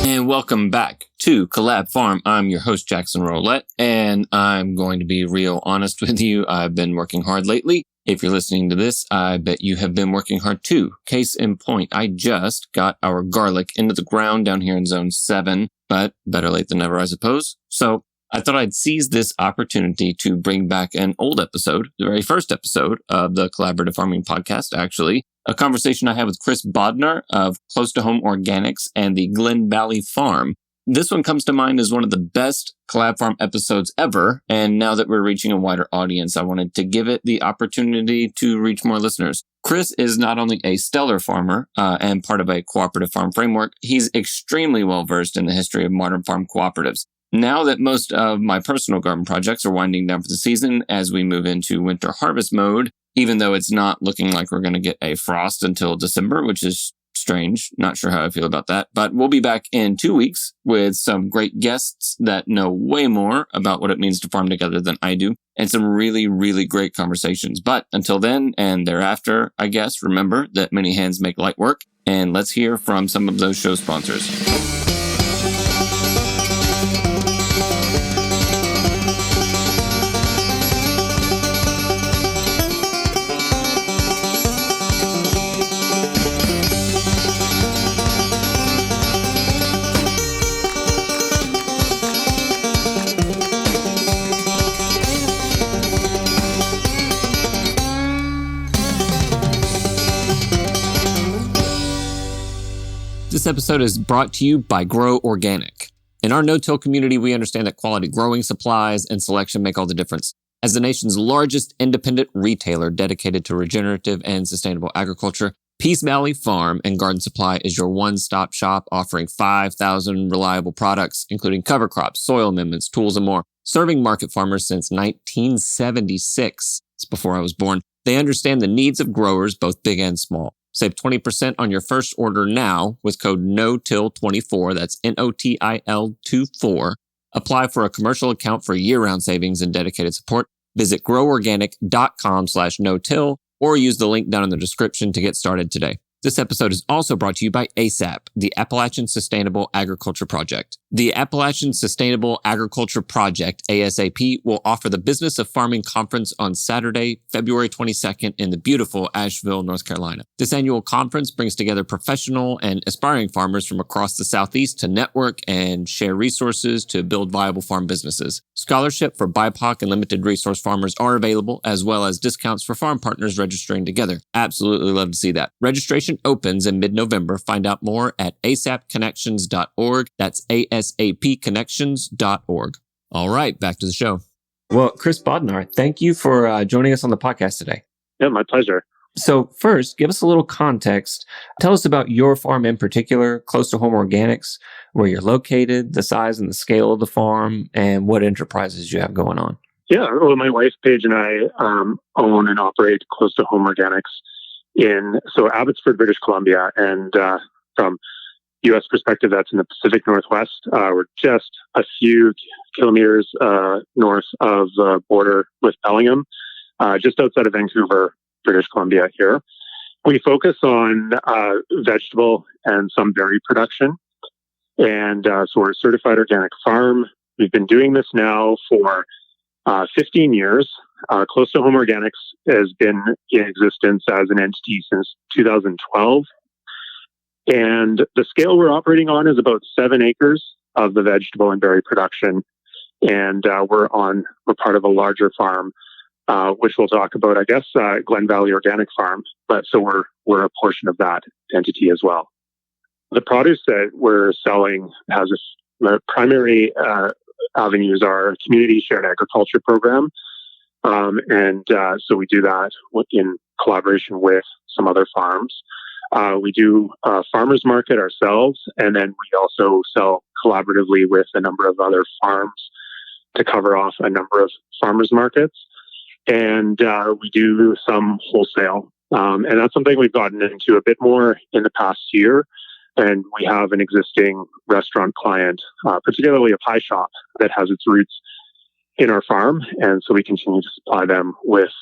And welcome back to Collab Farm. I'm your host, Jackson Roulette, and I'm going to be real honest with you. I've been working hard lately. If you're listening to this, I bet you have been working hard too. Case in point, I just got our garlic into the ground down here in Zone 7, but better late than never, I suppose. So I thought I'd seize this opportunity to bring back an old episode, the very first episode of the Collaborative Farming Podcast, actually. A conversation I had with Chris Bodnar of Close to Home Organics and the Glen Valley Farm. This one comes to mind as one of the best Collab Farm episodes ever, and now that we're reaching a wider audience, I wanted to give it the opportunity to reach more listeners. Chris is not only a stellar farmer and part of a cooperative farm framework, he's extremely well versed in the history of modern farm cooperatives. Now that most of my personal garden projects are winding down for the season as we move into winter harvest mode, even though it's not looking like we're going to get a frost until December, which is strange. Not sure how I feel about that, but we'll be back in 2 weeks with some great guests that know way more about what it means to farm together than I do, and some really, really great conversations. But until then and thereafter, I guess, remember that many hands make light work, and let's hear from some of those show sponsors. This episode is brought to you by Grow Organic. In our no-till community, we understand that quality growing supplies and selection make all the difference. As the nation's largest independent retailer dedicated to regenerative and sustainable agriculture, Peace Valley Farm and Garden Supply is your one-stop shop offering 5,000 reliable products, including cover crops, soil amendments, tools, and more. Serving market farmers since 1976, it's before I was born, they understand the needs of growers, both big and small. Save 20% on your first order now with code NOTIL24, that's NOTIL24. Apply for a commercial account for year-round savings and dedicated support. Visit groworganic.com/notill or use the link down in the description to get started today. This episode is also brought to you by ASAP, the Appalachian Sustainable Agriculture Project. The Appalachian Sustainable Agriculture Project, ASAP, will offer the Business of Farming Conference on Saturday, February 22nd in the beautiful Asheville, North Carolina. This annual conference brings together professional and aspiring farmers from across the Southeast to network and share resources to build viable farm businesses. Scholarship for BIPOC and limited resource farmers are available, as well as discounts for farm partners registering together. Absolutely love to see that. Registration opens in mid-November. Find out more at asapconnections.org. That's asapconnections.org. All right, back to the show. Well, Chris Bodnar, thank you for joining us on the podcast today. Yeah, my pleasure. So first, give us a little context. Tell us about your farm in particular, Close to Home Organics, where you're located, the size and the scale of the farm, and what enterprises you have going on. Yeah, well, my wife, Paige, and I own and operate Close to Home Organics in Abbotsford, British Columbia. And from U.S. perspective, that's in the Pacific Northwest. We're just a few kilometers north of the border with Bellingham, just outside of Vancouver, British Columbia here. We focus on vegetable and some berry production. And so we're a certified organic farm. We've been doing this now for 15 years. Close to Home Organics has been in existence as an entity since 2012. And the scale we're operating on is about 7 acres of the vegetable and berry production. And we're part of a larger farm, which we'll talk about, I guess, Glen Valley Organic Farm. But so we're a portion of that entity as well. The produce that we're selling has the primary avenues are a community shared agriculture program. So we do that in collaboration with some other farms. We do a farmers market ourselves, and then we also sell collaboratively with a number of other farms to cover off a number of farmers markets. And we do some wholesale. And that's something we've gotten into a bit more in the past year. And we have an existing restaurant client, particularly a pie shop that has its roots in our farm. And so we continue to supply them with,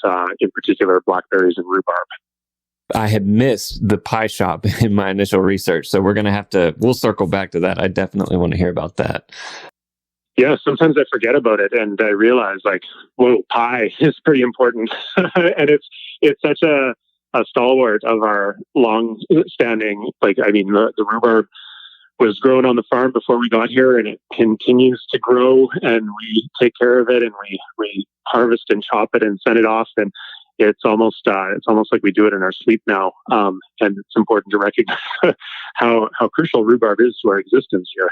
in particular, blackberries and rhubarb. I had missed the pie shop in my initial research. So we'll circle back to that. I definitely want to hear about that. Yeah, sometimes I forget about it and I realize like, whoa, pie is pretty important. And it's such a stalwart of our long standing, the rhubarb was grown on the farm before we got here, and it continues to grow, and we take care of it, and we harvest and chop it and send it off, and it's almost like we do it in our sleep now. And it's important to recognize how crucial rhubarb is to our existence here.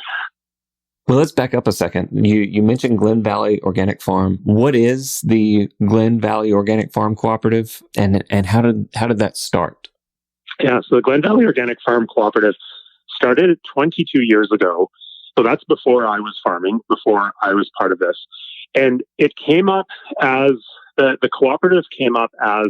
Well, let's back up a second. You mentioned Glen Valley Organic Farm. What is the Glen Valley Organic Farm Cooperative, and how did that start? Yeah, so the Glen Valley Organic Farm Cooperative started 22 years ago. So that's before I was farming, before I was part of this. And it came up as the cooperative came up as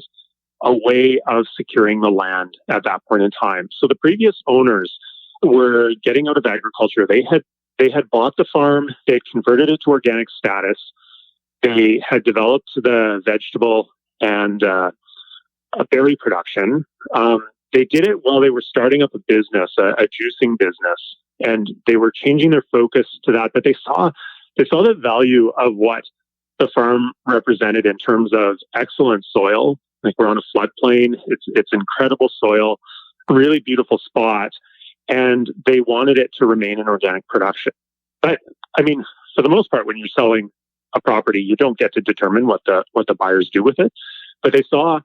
a way of securing the land at that point in time. So the previous owners were getting out of agriculture. They had bought the farm, they had converted it to organic status. They had developed the vegetable and a berry production. They did it while they were starting up a business, a juicing business, and they were changing their focus to that. But they saw the value of what the farm represented in terms of excellent soil. Like, we're on a floodplain, it's incredible soil, really beautiful spot, and they wanted it to remain in organic production. But I mean, for the most part, when you're selling a property, you don't get to determine what the buyers do with it. But they saw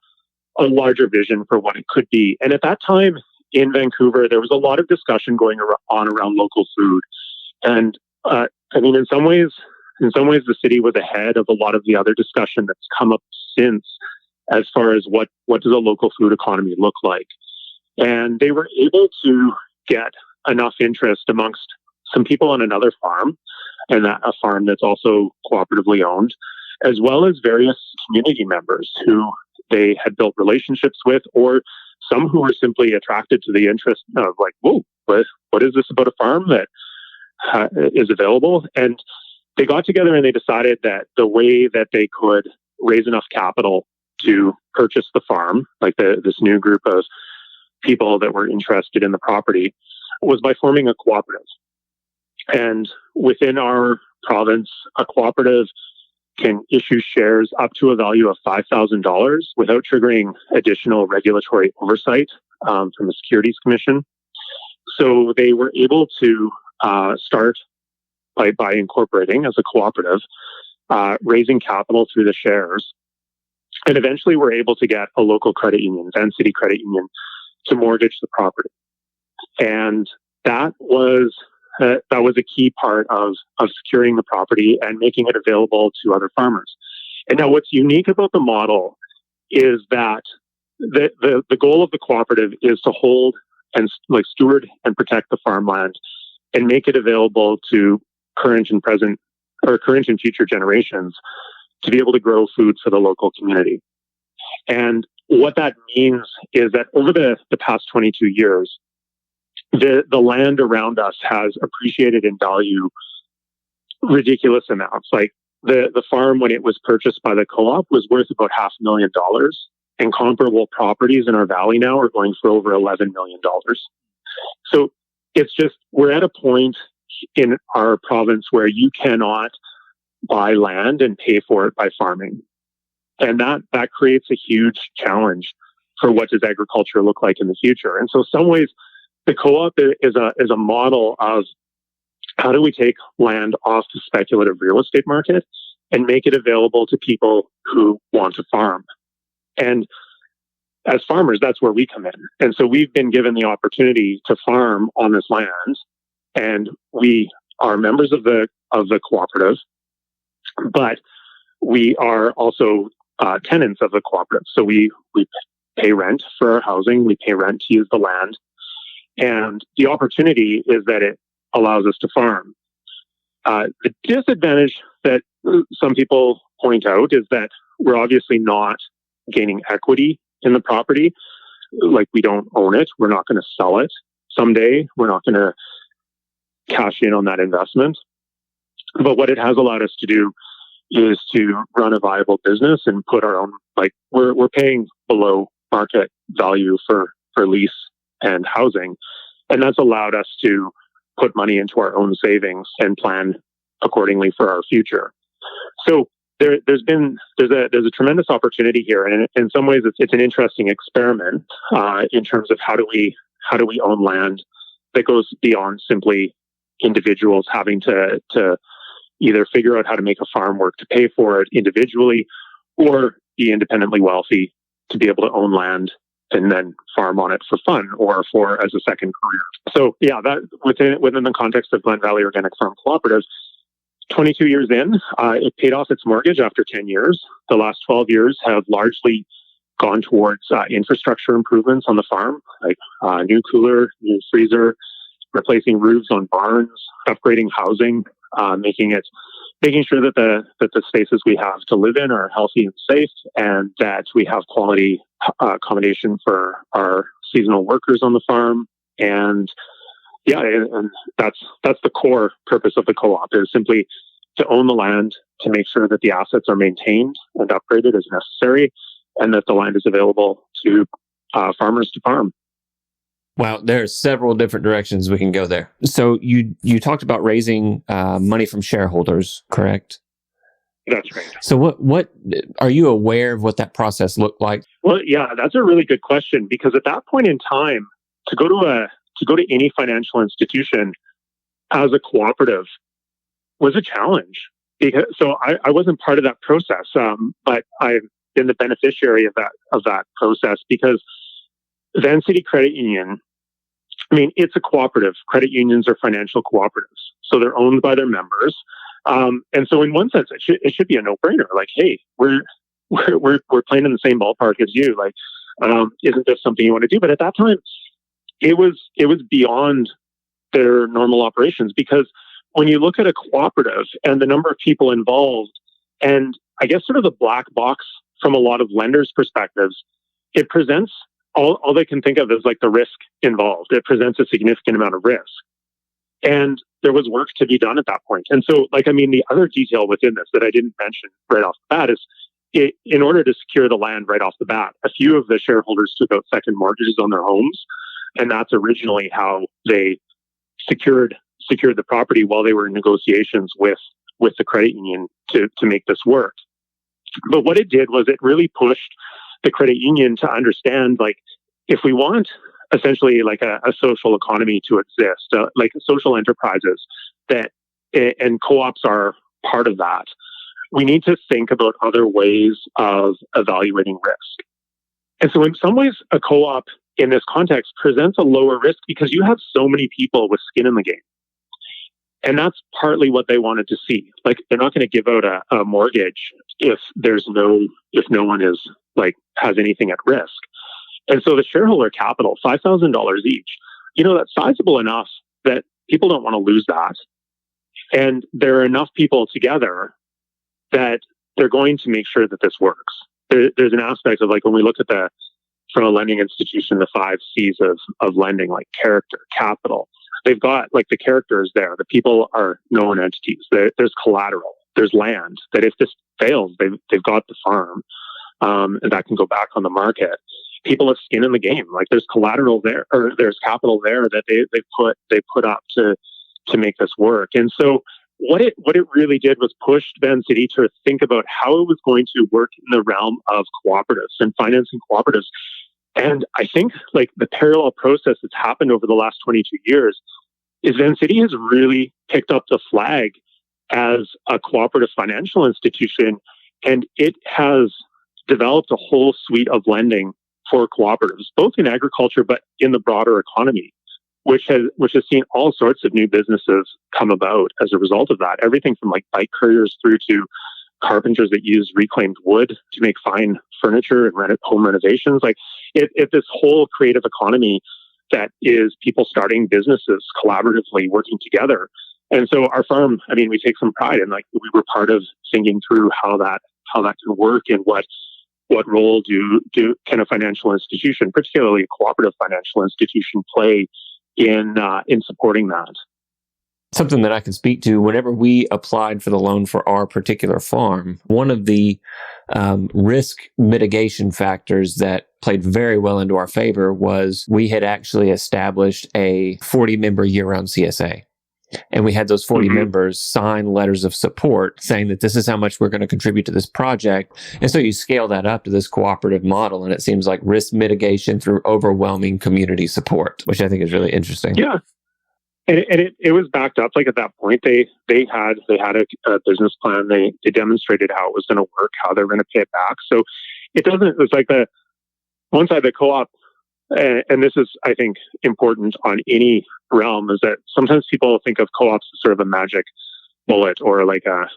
a larger vision for what it could be. And at that time in Vancouver, there was a lot of discussion going on around local food. And in some ways, the city was ahead of a lot of the other discussion that's come up since, as far as what does a local food economy look like. And they were able to get enough interest amongst some people on another farm, and a farm that's also cooperatively owned, as well as various community members who they had built relationships with, or some who were simply attracted to the interest of like, whoa, what is this about a farm that is available? And they got together and they decided that the way that they could raise enough capital to purchase the farm, like this new group of people that were interested in the property, was by forming a cooperative. And within our province, a cooperative can issue shares up to a value of $5,000 without triggering additional regulatory oversight from the Securities Commission. So they were able to start by incorporating as a cooperative, raising capital through the shares, and eventually were able to get a local credit union, Van City Credit Union, to mortgage the property. And that was a key part of securing the property and making it available to other farmers. And now what's unique about the model is that the goal of the cooperative is to hold and steward and protect the farmland and make it available to current and future generations to be able to grow food for the local community. And what that means is that over the past 22 years, the land around us has appreciated in value ridiculous amounts. Like the farm, when it was purchased by the co-op, was worth about $500,000, and comparable properties in our valley now are going for over $11 million. So it's just, we're at a point in our province where you cannot buy land and pay for it by farming. And that creates a huge challenge for what does agriculture look like in the future. And so in some ways, the co-op is a model of how do we take land off the speculative real estate market and make it available to people who want to farm. And as farmers, that's where we come in. And so we've been given the opportunity to farm on this land, and we are members of the cooperative, but we are also tenants of the cooperative. So we pay rent for our housing, we pay rent to use the land, and the opportunity is that it allows us to farm. The disadvantage that some people point out is that we're obviously not gaining equity in the property. Like, we don't own it. We're not going to sell it someday. We're not going to cash in on that investment. But what it has allowed us to do is to run a viable business and put our own, we're paying below market value for lease and housing. And that's allowed us to put money into our own savings and plan accordingly for our future. So there's a tremendous opportunity here, and in some ways it's an interesting experiment in terms of how do we own land that goes beyond simply individuals having to either figure out how to make a farm work to pay for it individually, or be independently wealthy to be able to own land and then farm on it for fun or for as a second career. So yeah, that within the context of Glen Valley Organic Farm Cooperative, 22 years in, it paid off its mortgage after 10 years. The last 12 years have largely gone towards infrastructure improvements on the farm, like new cooler, new freezer, replacing roofs on barns, upgrading housing, making sure that the spaces we have to live in are healthy and safe, and that we have quality accommodation for our seasonal workers on the farm. And yeah, and that's the core purpose of the co-op, is simply to own the land, to make sure that the assets are maintained and upgraded as necessary, and that the land is available to farmers to farm. Wow, there's several different directions we can go there. So you talked about raising money from shareholders, correct? That's right. So what are you aware of what that process looked like? Well, yeah, that's a really good question, because at that point in time, to go to any financial institution as a cooperative was a challenge. So I wasn't part of that process, but I've been the beneficiary of that process, because Van City Credit Union, I mean, it's a cooperative. Credit unions are financial cooperatives, so they're owned by their members. And so, in one sense, it should be a no-brainer. Like, hey, we're playing in the same ballpark as you. Like, isn't this something you want to do? But at that time, it was beyond their normal operations, because when you look at a cooperative and the number of people involved, and I guess sort of the black box from a lot of lenders' perspectives, it presents all they can think of is like the risk involved. It presents a significant amount of risk. And there was work to be done at that point. And so, the other detail within this that I didn't mention right off the bat is, in order to secure the land right off the bat, a few of the shareholders took out second mortgages on their homes. And that's originally how they secured the property while they were in negotiations with the credit union to make this work. But what it did was it really pushed the credit union to understand, like, if we want essentially like a social economy to exist, like social enterprises and co-ops are part of that, we need to think about other ways of evaluating risk. And so in some ways, a co-op in this context presents a lower risk because you have so many people with skin in the game. And that's partly what they wanted to see. Like, they're not going to give out a mortgage if no one is has anything at risk. And so the shareholder capital, $5,000 each, that's sizable enough that people don't want to lose that. And there are enough people together that they're going to make sure that this works. There's an aspect of, like, when we look at from a lending institution, the 5 C's of lending, like character, capital, they've got like the characters there. The people are known entities. There's collateral. There's land that if this fails, they've got the farm, and that can go back on the market. People have skin in the game. Like, there's collateral there, or there's capital there that they put up to make this work. And so what it really did was push Van City to think about how it was going to work in the realm of cooperatives and financing cooperatives. And I think, like, the parallel process that's happened over the last 22 years is Van City has really picked up the flag as a cooperative financial institution, and it has developed a whole suite of lending for cooperatives, both in agriculture but in the broader economy, which has seen all sorts of new businesses come about as a result of that. Everything from like bike couriers through to carpenters that use reclaimed wood to make fine furniture and home renovations. Like, it's this whole creative economy that is people starting businesses collaboratively working together. And so our farm, I mean, we take some pride in, like, we were part of thinking through how that can work, and what role can a financial institution, particularly a cooperative financial institution, play in supporting that. Something that I can speak to, whenever we applied for the loan for our particular farm, one of the risk mitigation factors that played very well into our favor was we had actually established a 40-member year-round CSA. And we had those 40 members sign letters of support saying that this is how much we're going to contribute to this project. And so you scale that up to this cooperative model, and it seems like risk mitigation through overwhelming community support, which I think is really interesting. Yeah. And it was backed up. Like at that point, they had a business plan. They demonstrated how it was going to work, how they're going to pay it back. So it's like the one side, the co-op, and this is, I think, important on any realm, is that sometimes people think of co-ops as sort of a magic bullet or like a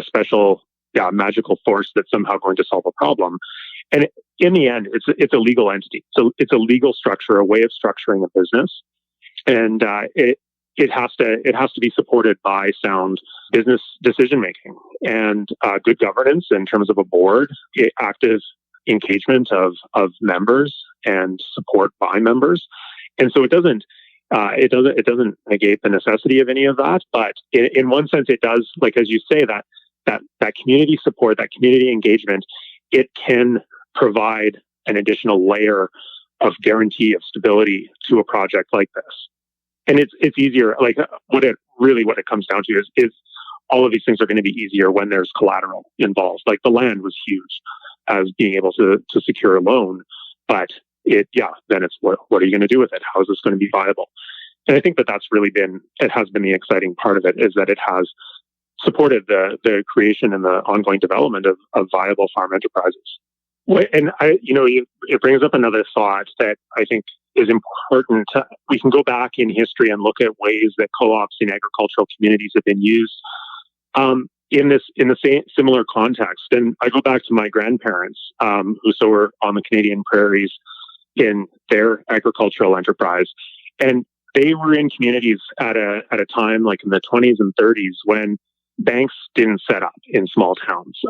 special, magical force that's somehow going to solve a problem. And in the end, it's a legal entity. So it's a legal structure, a way of structuring a business. And it has to be supported by sound business decision making and good governance in terms of a board, active engagement of members and support by members. And so it doesn't negate the necessity of any of that, but in one sense it does, like as you say, that community support, that community engagement, it can provide an additional layer of guarantee of stability to a project like this. And it's easier, like what it comes down to is all of these things are going to be easier when there's collateral involved. Like the land was huge as being able to secure a loan, but then it's what are you going to do with it? How is this going to be viable? And I think that's really has been the exciting part of it, is that it has supported the creation and the ongoing development of viable farm enterprises. And it brings up another thought that I think is important. We can go back in history and look at ways that co-ops in agricultural communities have been used in the same similar context. And I go back to my grandparents, who were on the Canadian prairies in their agricultural enterprise, and they were in communities at a time like in the 20s and 30s when banks didn't set up in small towns.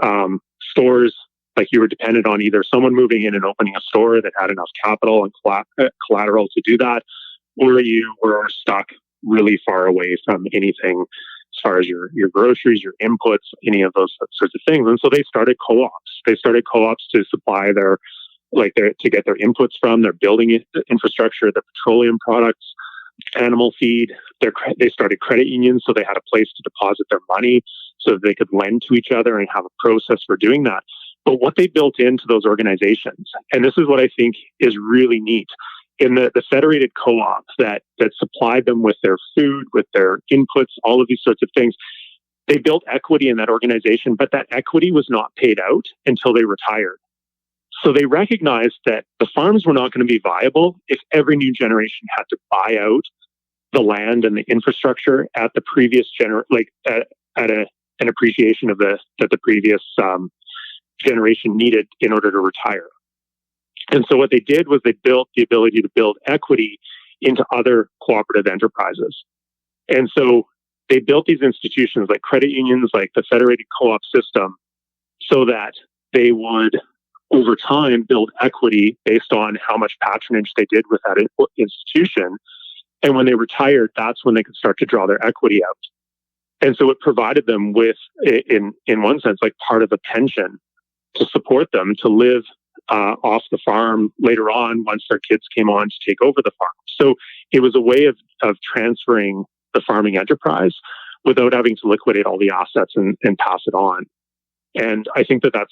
Stores, like you were dependent on either someone moving in and opening a store that had enough capital and collateral to do that, or you were stuck really far away from anything as far as your groceries, your inputs, any of those sorts of things. And so they started co-ops. They started co-ops to supply to get their inputs from, their building infrastructure, their petroleum products, animal feed. They started credit unions, so they had a place to deposit their money so that they could lend to each other and have a process for doing that. But what they built into those organizations, and this is what I think is really neat, in the federated co-ops that supplied them with their food, with their inputs, all of these sorts of things, they built equity in that organization, but that equity was not paid out until they retired. So they recognized that the farms were not going to be viable if every new generation had to buy out the land and the infrastructure at the previous an appreciation of that the previous generation needed in order to retire. And so what they did was they built the ability to build equity into other cooperative enterprises. And so they built these institutions like credit unions, like the federated co-op system, so that they would, over time, build equity based on how much patronage they did with that institution. And when they retired, that's when they could start to draw their equity out. And so it provided them with, in one sense, like part of a pension to support them to live off the farm later on once their kids came on to take over the farm. So it was a way of transferring the farming enterprise without having to liquidate all the assets and pass it on. And I think that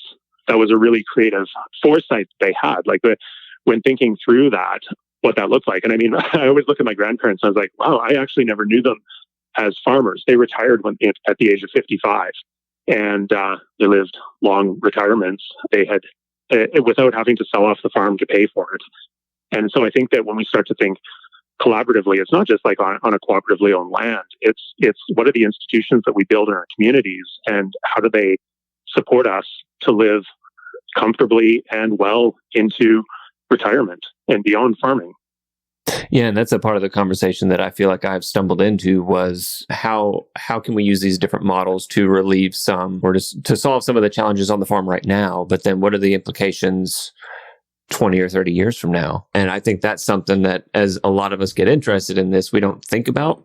was a really creative foresight they had, like when thinking through that, what that looked like. And I mean, I always look at my grandparents and I was like, wow, I actually never knew them as farmers. They retired at the age of 55. And they lived long retirements. They had, without having to sell off the farm to pay for it. And so I think that when we start to think collaboratively, it's not just like on a cooperatively owned land. It's what are the institutions that we build in our communities, and how do they support us to live comfortably and well into retirement and beyond farming. Yeah, and that's a part of the conversation that I feel like I've stumbled into was how can we use these different models to relieve some or to solve some of the challenges on the farm right now, but then what are the implications 20 or 30 years from now? And I think that's something that, as a lot of us get interested in this, we don't think about,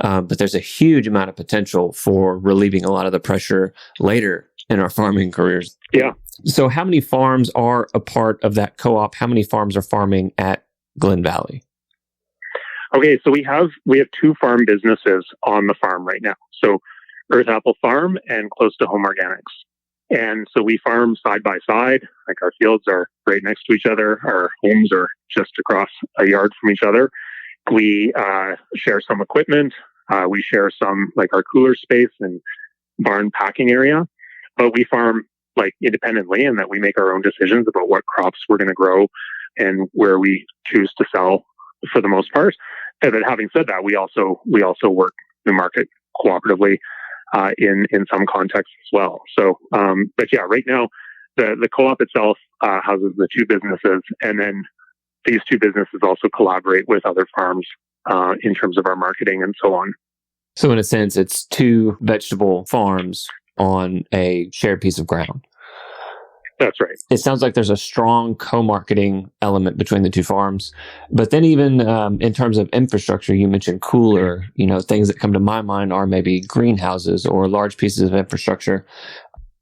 but there's a huge amount of potential for relieving a lot of the pressure later in our farming careers. Yeah. So how many farms are a part of that co-op? How many farms are farming at Glen Valley? Okay, so we have two farm businesses on the farm right now. So Earth Apple Farm and Close to Home Organics. And so we farm side by side, like our fields are right next to each other. Our homes are just across a yard from each other. We share some equipment. We share some, like our cooler space and barn packing area. But we farm like independently, and that we make our own decisions about what crops we're going to grow and where we choose to sell for the most part. And then having said that, we also work the market cooperatively in some contexts as well. So, but yeah, right now the co-op itself houses the two businesses, and then these two businesses also collaborate with other farms in terms of our marketing and so on. So in a sense, it's two vegetable farms on a shared piece of ground. That's right. It sounds like there's a strong co-marketing element between the two farms. But then even in terms of infrastructure, you mentioned cooler, things that come to my mind are maybe greenhouses or large pieces of infrastructure.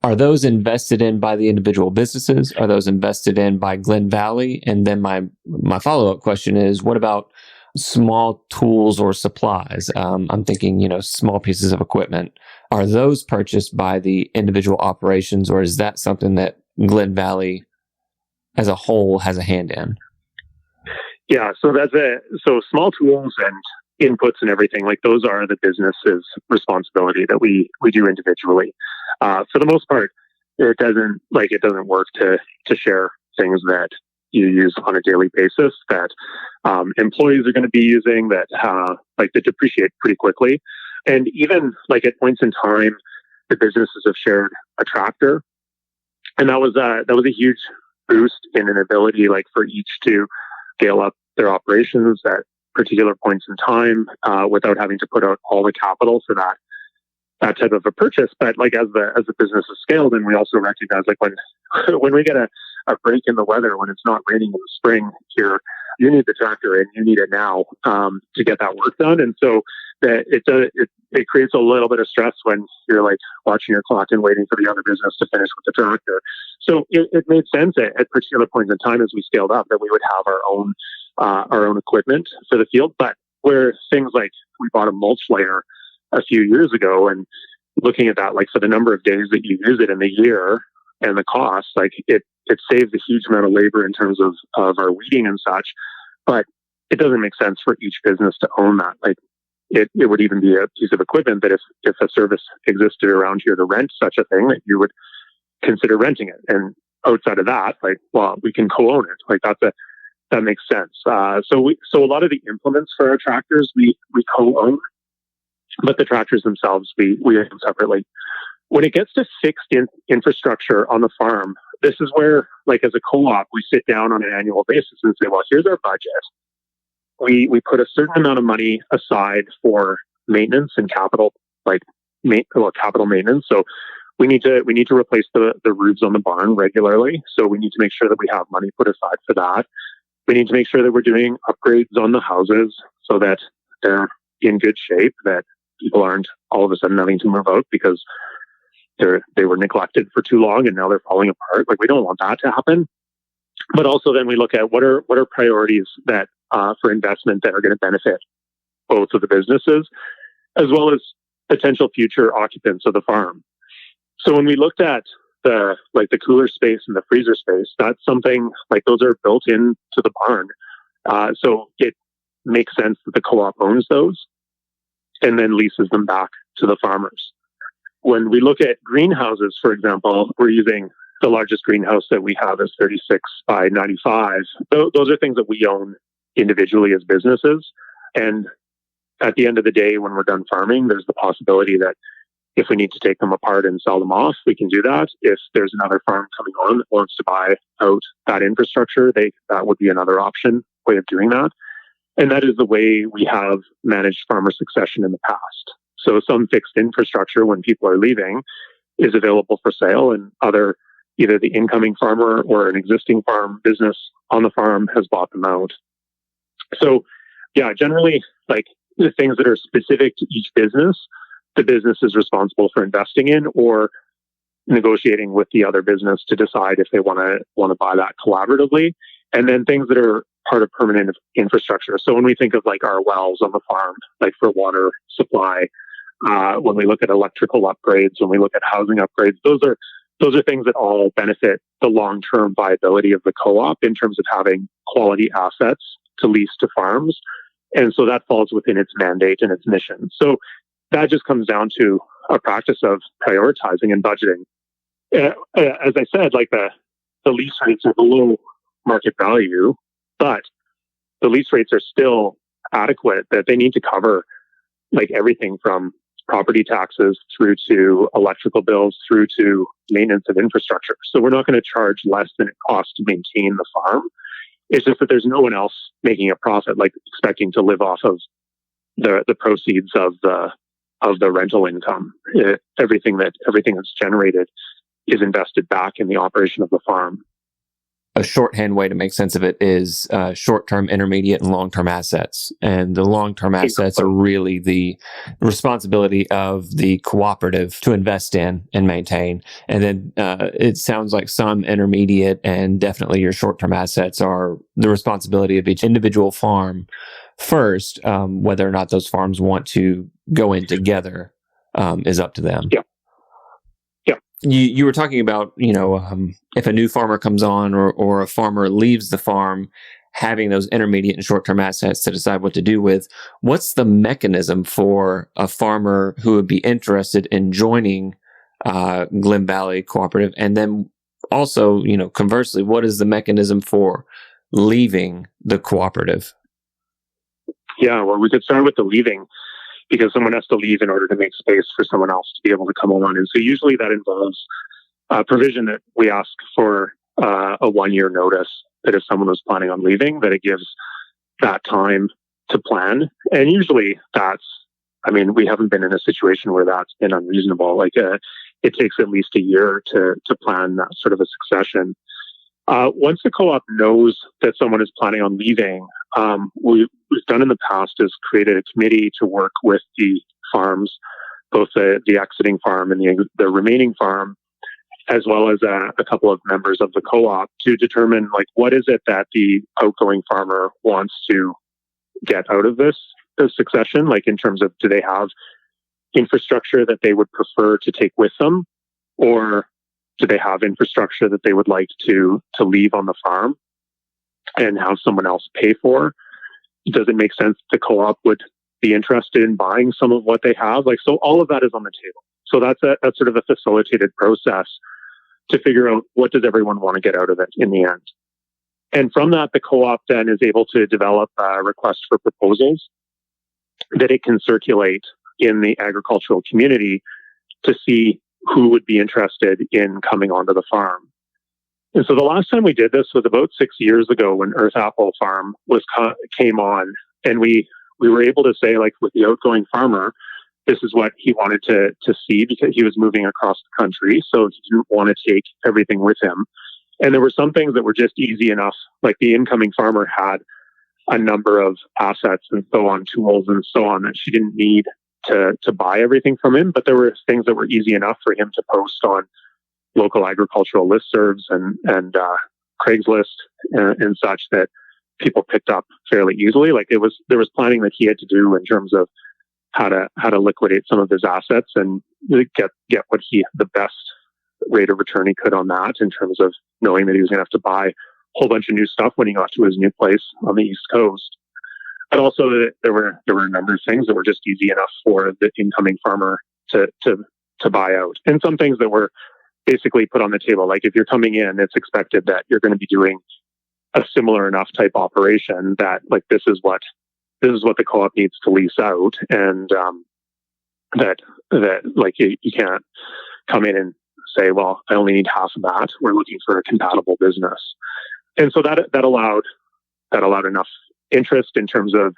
Are those invested in by the individual businesses? Are those invested in by Glen Valley? And then my follow-up question is, what about small tools or supplies? I'm thinking, small pieces of equipment. Are those purchased by the individual operations, or is that something that Glen Valley as a whole has a hand in? Yeah, so so small tools and inputs and everything, like those are the business's responsibility that we do individually. For the most part, it doesn't work to share things that you use on a daily basis that employees are going to be using that depreciate pretty quickly. And even like at points in time, the businesses have shared a tractor, and that was a huge boost in an ability like for each to scale up their operations at particular points in time without having to put out all the capital for that type of a purchase. But like as the business has scaled, and we also recognize like when we get a break in the weather, when it's not raining in the spring here, you need the tractor and you need it now to get that work done. And so that it creates a little bit of stress when you're like watching your clock and waiting for the other business to finish with the tractor. So it made sense at particular points in time as we scaled up that we would have our own equipment for the field. But where things like we bought a mulch layer a few years ago, and looking at that, like for the number of days that you use it in the year and the cost, like it saves a huge amount of labor in terms of our weeding and such. But it doesn't make sense for each business to own that. Like it would even be a piece of equipment that if a service existed around here to rent such a thing, that you would consider renting it. And outside of that, like, well, we can co-own it. Like that makes sense. So a lot of the implements for our tractors we co-own, but the tractors themselves we own separately. When it gets to fixed infrastructure on the farm, this is where, like as a co-op, we sit down on an annual basis and say, well, here's our budget. We put a certain amount of money aside for maintenance and capital, capital maintenance. So we need to replace the roofs on the barn regularly. So we need to make sure that we have money put aside for that. We need to make sure that we're doing upgrades on the houses so that they're in good shape, that people aren't all of a sudden having to move out because they were neglected for too long and now they're falling apart. Like we don't want that to happen. But also then we look at what are priorities that for investment that are going to benefit both of the businesses as well as potential future occupants of the farm. So when we looked at the cooler space and the freezer space, that's something like those are built into the barn. So it makes sense that the co-op owns those and then leases them back to the farmers. When we look at greenhouses, for example, we're using the largest greenhouse that we have is 36 by 95. Those are things that we own individually as businesses. And at the end of the day, when we're done farming, there's the possibility that if we need to take them apart and sell them off, we can do that. If there's another farm coming on that wants to buy out that infrastructure, that would be another way of doing that. And that is the way we have managed farmer succession in the past. So some fixed infrastructure when people are leaving is available for sale, and either the incoming farmer or an existing farm business on the farm has bought them out. So yeah, generally like the things that are specific to each business, the business is responsible for investing in or negotiating with the other business to decide if they want to buy that collaboratively. And then things that are part of permanent infrastructure. So when we think of like our wells on the farm, like for water supply, when we look at electrical upgrades, when we look at housing upgrades, those are things that all benefit the long-term viability of the co-op in terms of having quality assets to lease to farms. And so that falls within its mandate and its mission. So that just comes down to a practice of prioritizing and budgeting. As I said, like the lease rates are below market value, but the lease rates are still adequate, that they need to cover like everything from property taxes through to electrical bills through to maintenance of infrastructure. So we're not going to charge less than it costs to maintain the farm. It's just that there's no one else making a profit, like expecting to live off of the proceeds of the rental income. Everything that's generated is invested back in the operation of the farm. A shorthand way to make sense of it is short-term, intermediate, and long-term assets. And the long-term assets are really the responsibility of the cooperative to invest in and maintain. And then it sounds like some intermediate and definitely your short-term assets are the responsibility of each individual farm first. Whether or not those farms want to go in together is up to them. Yeah. You were talking about, if a new farmer comes on or a farmer leaves the farm, having those intermediate and short-term assets to decide what to do with. What's the mechanism for a farmer who would be interested in joining Glen Valley Cooperative? And then also, conversely, what is the mechanism for leaving the cooperative? Yeah, well, we could start with the leaving, because someone has to leave in order to make space for someone else to be able to come on. And so usually that involves a provision that we ask for a 1-year notice, that if someone was planning on leaving, that it gives that time to plan. And usually we haven't been in a situation where that's been unreasonable. It takes at least a year to plan that sort of a succession. Once the co-op knows that someone is planning on leaving, we've done in the past is created a committee to work with the farms, both the exiting farm and the remaining farm, as well as a couple of members of the co-op, to determine what is it that the outgoing farmer wants to get out of this succession, in terms of, do they have infrastructure that they would prefer to take with them, or do they have infrastructure that they would like to leave on the farm and have someone else pay for? Does it make sense the co-op would be interested in buying some of what they have? So all of that is on the table. So that's sort of a facilitated process to figure out what does everyone want to get out of it in the end. And from that, the co-op then is able to develop a request for proposals that it can circulate in the agricultural community to see who would be interested in coming onto the farm. And so the last time we did this was about 6 years ago, when Earth Apple Farm came on, and we were able to say, with the outgoing farmer, this is what he wanted to see, because he was moving across the country, so he didn't want to take everything with him. And there were some things that were just easy enough, like the incoming farmer had a number of assets and so on, tools and so on, that she didn't need to buy everything from him. But there were things that were easy enough for him to post on local agricultural listservs and Craigslist and such, that people picked up fairly easily. There was planning that he had to do in terms of how to liquidate some of his assets and get what the best rate of return he could on that, in terms of knowing that he was going to have to buy a whole bunch of new stuff when he got to his new place on the East Coast. But also there were a number of things that were just easy enough for the incoming farmer to buy out, and some things that were basically put on the table. If you're coming in, it's expected that you're going to be doing a similar enough type operation that this is what the co-op needs to lease out, and that you can't come in and say, well, I only need half of that. We're looking for a compatible business. And so that allowed enough interest in terms of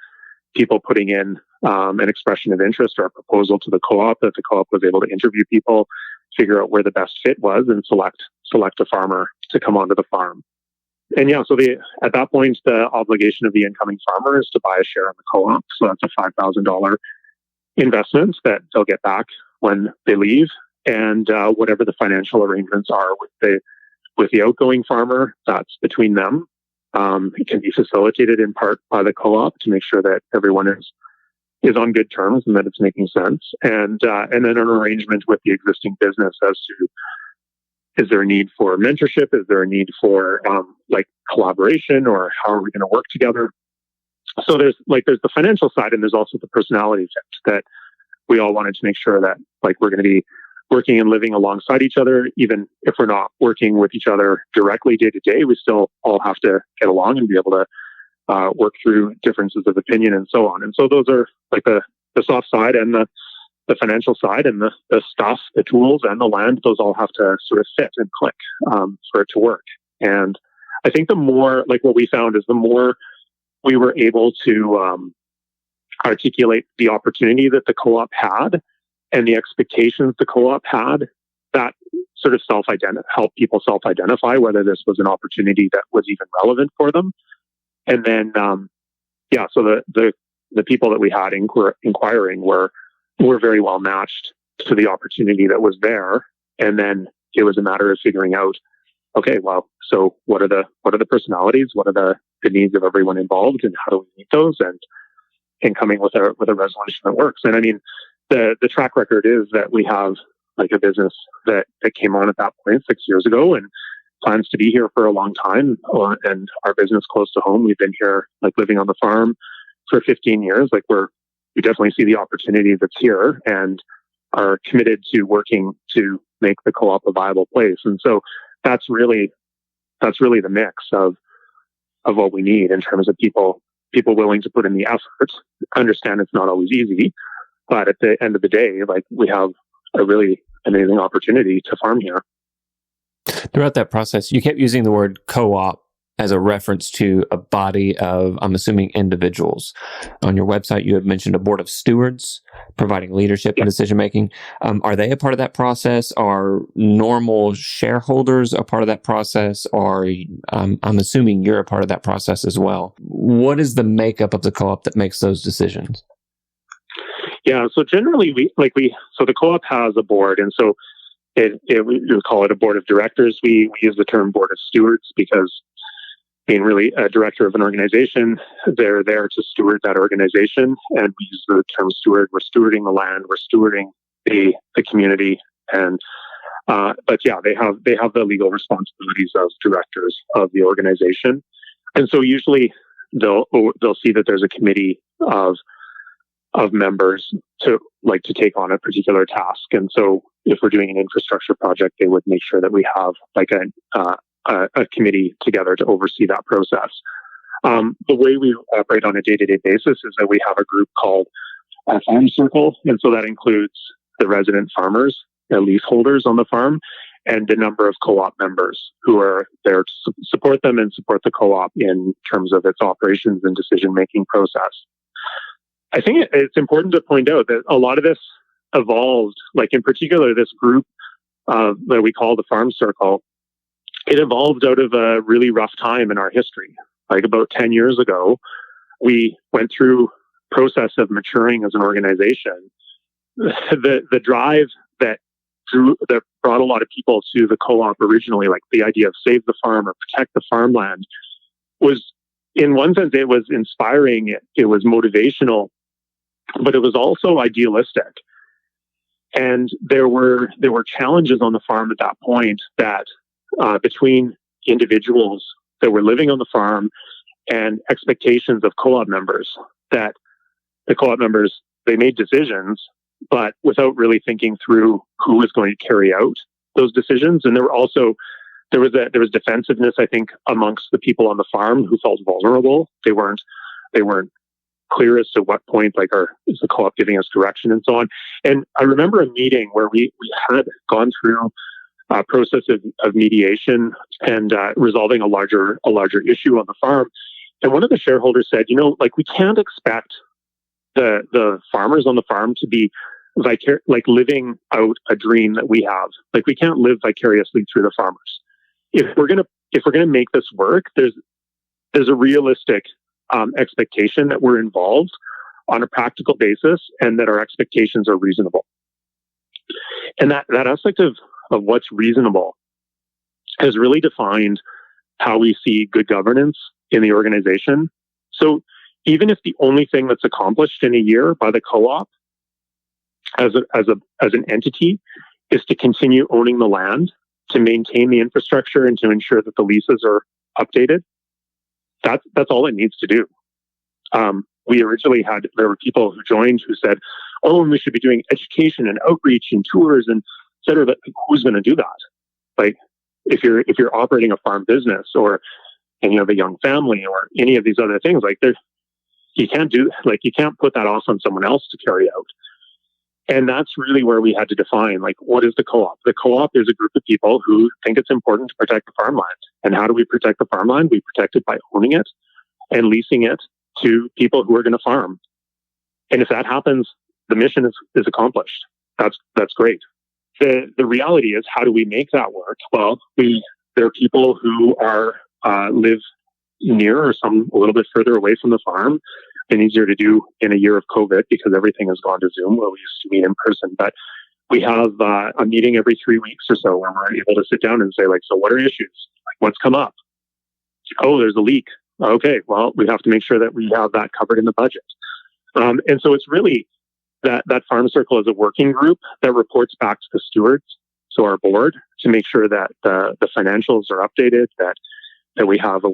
people putting in an expression of interest or a proposal to the co-op, that the co-op was able to interview people, figure out where the best fit was, and select a farmer to come onto the farm. And so at that point, the obligation of the incoming farmer is to buy a share in the co-op. So that's a $5,000 investment that they'll get back when they leave. and whatever the financial arrangements are with the outgoing farmer, that's between them. It can be facilitated in part by the co-op to make sure that everyone is on good terms and that it's making sense. And then an arrangement with the existing business as to, is there a need for mentorship? Is there a need for collaboration, or how are we going to work together? So there's the financial side, and there's also the personality fit that we all wanted to make sure that we're going to be working and living alongside each other. Even if we're not working with each other directly day to day, we still all have to get along and be able to work through differences of opinion and so on. And so those are the soft side and the financial side, and the stuff, the tools and the land, those all have to sort of fit and click for it to work. And I think the more, what we found is the more we were able to articulate the opportunity that the co-op had and the expectations the co-op had, that sort of help people self-identify whether this was an opportunity that was even relevant for them. And then, so the people that we had inquiring were very well matched to the opportunity that was there. And then it was a matter of figuring out, okay, well, so what are the personalities? What are the needs of everyone involved, and how do we meet those? And coming with a resolution that works. And I mean, the track record is that we have a business that came on at that point 6 years ago and plans to be here for a long time. And our business close to home, we've been here living on the farm for 15 years. We definitely see the opportunity that's here and are committed to working to make the co-op a viable place. And so that's really the mix of what we need in terms of people willing to put in the effort. Understand it's not always easy, but at the end of the day, we have a really amazing opportunity to farm here. Throughout that process, you kept using the word co-op as a reference to a body of, I'm assuming, individuals. On your website, you had mentioned a board of stewards providing leadership and decision-making. Are they a part of that process? Are normal shareholders a part of that process? Or I'm assuming you're a part of that process as well. What is the makeup of the co-op that makes those decisions? Yeah, so generally so the co-op has a board, and so we call it a board of directors. We use the term board of stewards because, being really a director of an organization, they're there to steward that organization. And we use the term steward. We're stewarding the land. We're stewarding the community. And but yeah, they have the legal responsibilities as directors of the organization. And so usually they'll see that there's a committee of members to take on a particular task. And so if we're doing an infrastructure project, they would make sure that we have a committee together to oversee that process. The way we operate on a day-to-day basis is that we have a group called our Farm Circle, and so that includes the resident farmers, the leaseholders on the farm, and a number of co-op members who are there to support them and support the co-op in terms of its operations and decision-making process. I think it's important to point out that a lot of this evolved, in particular, this group that we call the Farm Circle. It evolved out of a really rough time in our history. About 10 years ago, we went through a process of maturing as an organization. The drive that brought a lot of people to the co-op originally, the idea of save the farm or protect the farmland, was, in one sense, it was inspiring. It was motivational, but it was also idealistic. And there were challenges on the farm at that point that between individuals that were living on the farm and expectations of co-op members, that the co-op members, they made decisions, but without really thinking through who was going to carry out those decisions. And there was defensiveness, I think, amongst the people on the farm who felt vulnerable. They weren't clear as to what point, is the co-op giving us direction and so on. And I remember a meeting where we had gone through a process of mediation and resolving a larger issue on the farm. And one of the shareholders said, we can't expect the farmers on the farm to be living out a dream that we have. We can't live vicariously through the farmers. If we're gonna make this work, there's a realistic expectation that we're involved on a practical basis and that our expectations are reasonable. And that aspect of what's reasonable has really defined how we see good governance in the organization. So even if the only thing that's accomplished in a year by the co-op as an entity is to continue owning the land, to maintain the infrastructure, and to ensure that the leases are updated, that's all it needs to do. We originally there were people who joined who said, "Oh, and we should be doing education and outreach and tours and et cetera." But who's going to do that? Like, if you're operating a farm business and you have a young family or any of these other things, like you can't put that off on someone else to carry out. And that's really where we had to define, like, what is the co-op? The co-op is a group of people who think it's important to protect the farmland. And how do we protect the farmland? We protect it by owning it and leasing it to people who are going to farm. And if that happens, the mission is accomplished. That's great. The reality is, how do we make that work? Well, there are people who live near or some a little bit further away from the farm. Been easier to do in a year of COVID because everything has gone to Zoom where we used to meet in person. But we have a meeting every 3 weeks or so where we're able to sit down and say, like, so what are issues? Like, what's come up? Oh, there's a leak. Okay, well, we have to make sure that we have that covered in the budget. And so it's really that farm circle is a working group that reports back to the stewards, so our board, to make sure that the financials are updated, that we have the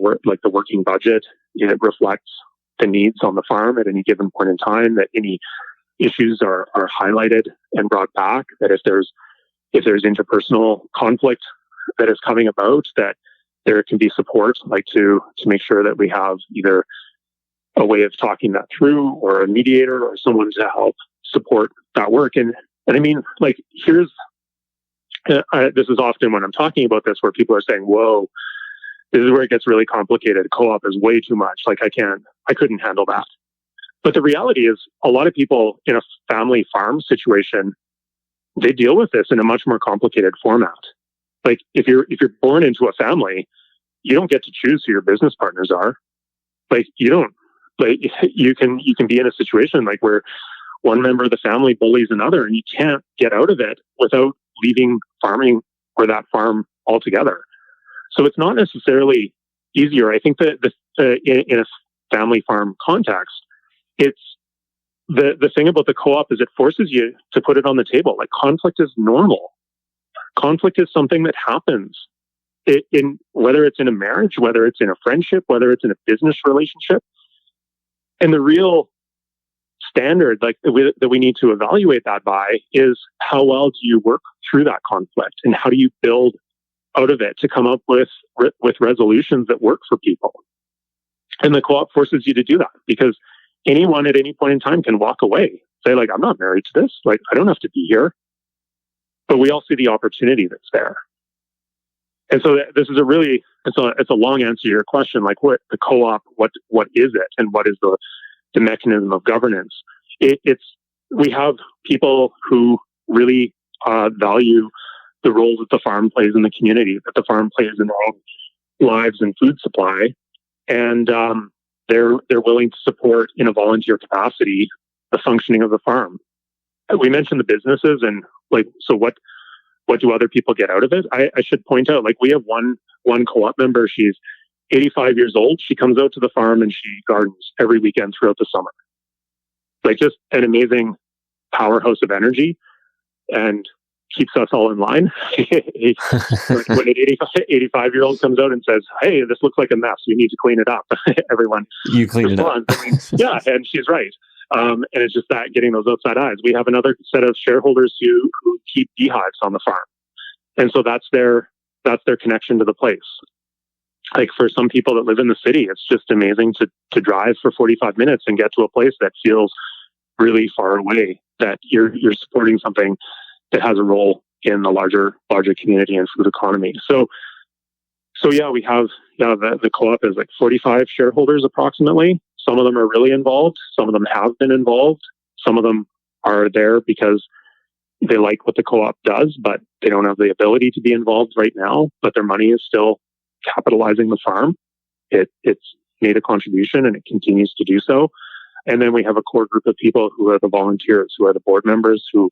working budget. It reflects the needs on the farm at any given point in time, that any issues are highlighted and brought back, that if there's interpersonal conflict that is coming about, that there can be support, like to make sure that we have either a way of talking that through or a mediator or someone to help support that work. And I mean, like, here's, this is often when I'm talking about this where people are saying, whoa, this is where it gets really complicated. Co-op is way too much. Like, I couldn't handle that. But the reality is, a lot of people in a family farm situation, they deal with this in a much more complicated format. Like, if you're born into a family, you don't get to choose who your business partners are. Like, you don't, like, you can be in a situation like where one member of the family bullies another, and you can't get out of it without leaving farming or that farm altogether. So it's not necessarily easier. I think that in a family farm context, it's the thing about the co-op is it forces you to put it on the table. Like, conflict is normal. Conflict is something that happens in whether it's in a marriage, whether it's in a friendship, whether it's in a business relationship. And the real standard, like, that we need to evaluate that by is, how well do you work through that conflict, and how do you build out of it to come up with resolutions that work for people. And the co-op forces you to do that, because anyone at any point in time can walk away, say, like, I'm not married to this, like, I don't have to be here. But we all see the opportunity that's there. And so this is it's a long answer to your question, like, what the co-op, what is it, and what is the mechanism of governance? We have people who really value the role that the farm plays in the community, that the farm plays in their own lives and food supply, and they're willing to support in a volunteer capacity the functioning of the farm. We mentioned the businesses, and like, so what do other people get out of it? I should point out, like, we have one co-op member. She's 85 years old. She comes out to the farm and she gardens every weekend throughout the summer. Like, just an amazing powerhouse of energy, and keeps us all in line. When an 85-year-old comes out and says, hey, this looks like a mess, we need to clean it up, everyone you clean it up. Yeah, and she's right. And it's just that, getting those outside eyes. We have another set of shareholders who keep beehives on the farm, and so that's their connection to the place. Like, for some people that live in the city, it's just amazing to drive for 45 minutes and get to a place that feels really far away, that you're supporting something that has a role in the larger community and food economy. So yeah, we have the co-op is like 45 shareholders approximately. Some of them are really involved. Some of them have been involved. Some of them are there because they like what the co-op does, but they don't have the ability to be involved right now. But their money is still capitalizing the farm. It's made a contribution, and it continues to do so. And then we have a core group of people who are the volunteers, who are the board members, who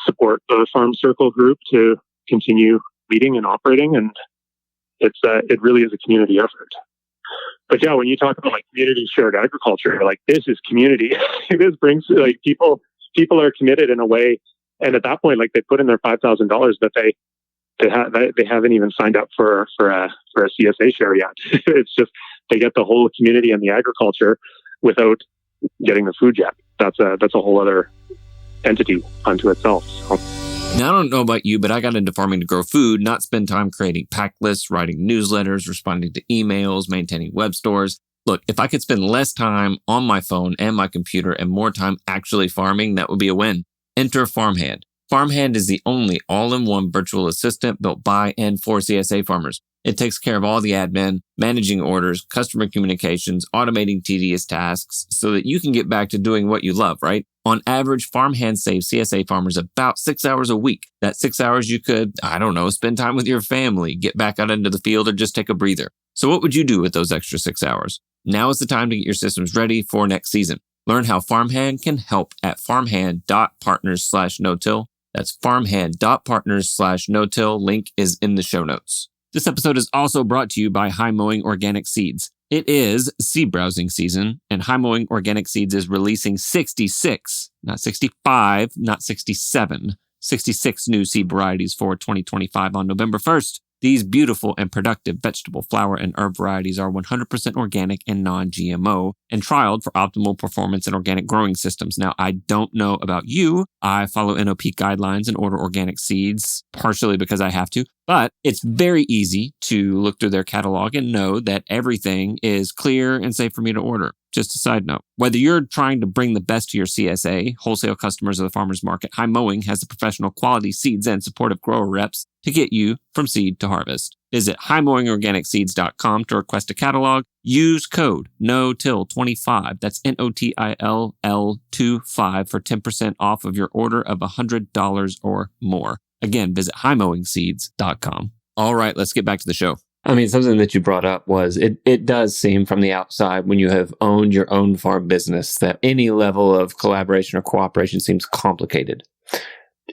support the Farm Circle group to continue meeting and operating. And it really is a community effort. But yeah, when you talk about like community shared agriculture, like this is community. This brings like people are committed in a way. And at that point, like they put in their $5,000, but they haven't even signed up for a CSA share yet. It's just they get the whole community and the agriculture without getting the food yet. That's a whole other entity unto itself. So. Now, I don't know about you, but I got into farming to grow food, not spend time creating pack lists, writing newsletters, responding to emails, maintaining web stores. Look, if I could spend less time on my phone and my computer and more time actually farming, that would be a win. Enter Farmhand. Farmhand is the only all-in-one virtual assistant built by and for CSA farmers. It takes care of all the admin, managing orders, customer communications, automating tedious tasks so that you can get back to doing what you love, right? On average, Farmhand saves CSA farmers about 6 hours a week. That's 6 hours you could, spend time with your family, get back out into the field, or just take a breather. So what would you do with those extra 6 hours? Now is the time to get your systems ready for next season. Learn how Farmhand can help at farmhand.partners/no-till. That's farmhand.partners/no-till. Link is in the show notes. This episode is also brought to you by High Mowing Organic Seeds. It is seed browsing season, and High Mowing Organic Seeds is releasing 66, not 65, not 67, 66 new seed varieties for 2025 on November 1st. These beautiful and productive vegetable, flower, and herb varieties are 100% organic and non-GMO and trialed for optimal performance in organic growing systems. Now, I don't know about you. I follow NOP guidelines and order organic seeds, partially because I have to, but it's very easy to look through their catalog and know that everything is clear and safe for me to order. Just a side note, whether you're trying to bring the best to your CSA, wholesale customers of the farmer's market, High Mowing has the professional quality seeds and supportive grower reps to get you from seed to harvest. Visit highmowingorganicseeds.com to request a catalog. Use code NOTIL25, that's NOTILL25 for 10% off of your order of $100 or more. Again, visit highmowingseeds.com. All right, let's get back to the show. I mean, something that you brought up was it does seem from the outside when you have owned your own farm business that any level of collaboration or cooperation seems complicated.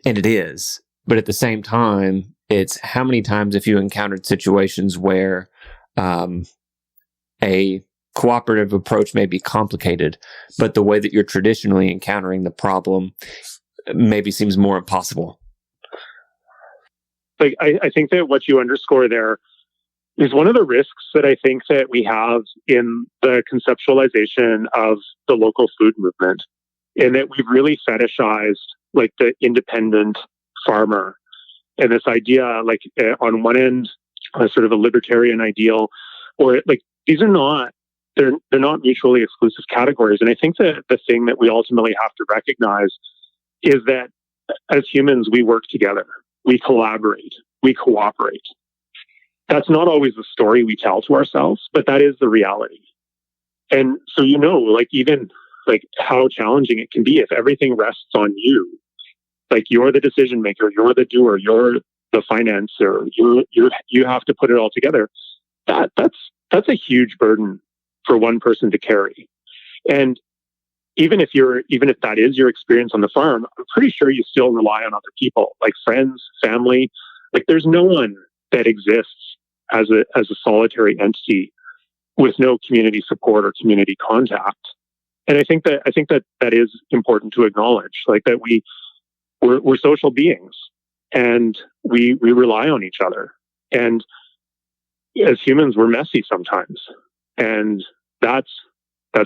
And it is. But at the same time, it's how many times have you encountered situations where a cooperative approach may be complicated, but the way that you're traditionally encountering the problem maybe seems more impossible? Like, I think that what you underscore there is one of the risks that I think that we have in the conceptualization of the local food movement, in that we've really fetishized like the independent farmer, and this idea, like on one end, sort of a libertarian ideal, or like these are not they're not mutually exclusive categories. And I think that the thing that we ultimately have to recognize is that as humans, we work together, we collaborate, we cooperate. That's not always the story we tell to ourselves, but that is the reality. And so, like even like how challenging it can be if everything rests on you. Like you're the decision maker, you're the doer, you're the financer, you have to put it all together. That's a huge burden for one person to carry. And even if that is your experience on the farm, I'm pretty sure you still rely on other people, like friends, family. Like there's no one that exists as a solitary entity with no community support or community contact. And I think that is important to acknowledge, like that we're social beings and we rely on each other. And as humans, we're messy sometimes. And that's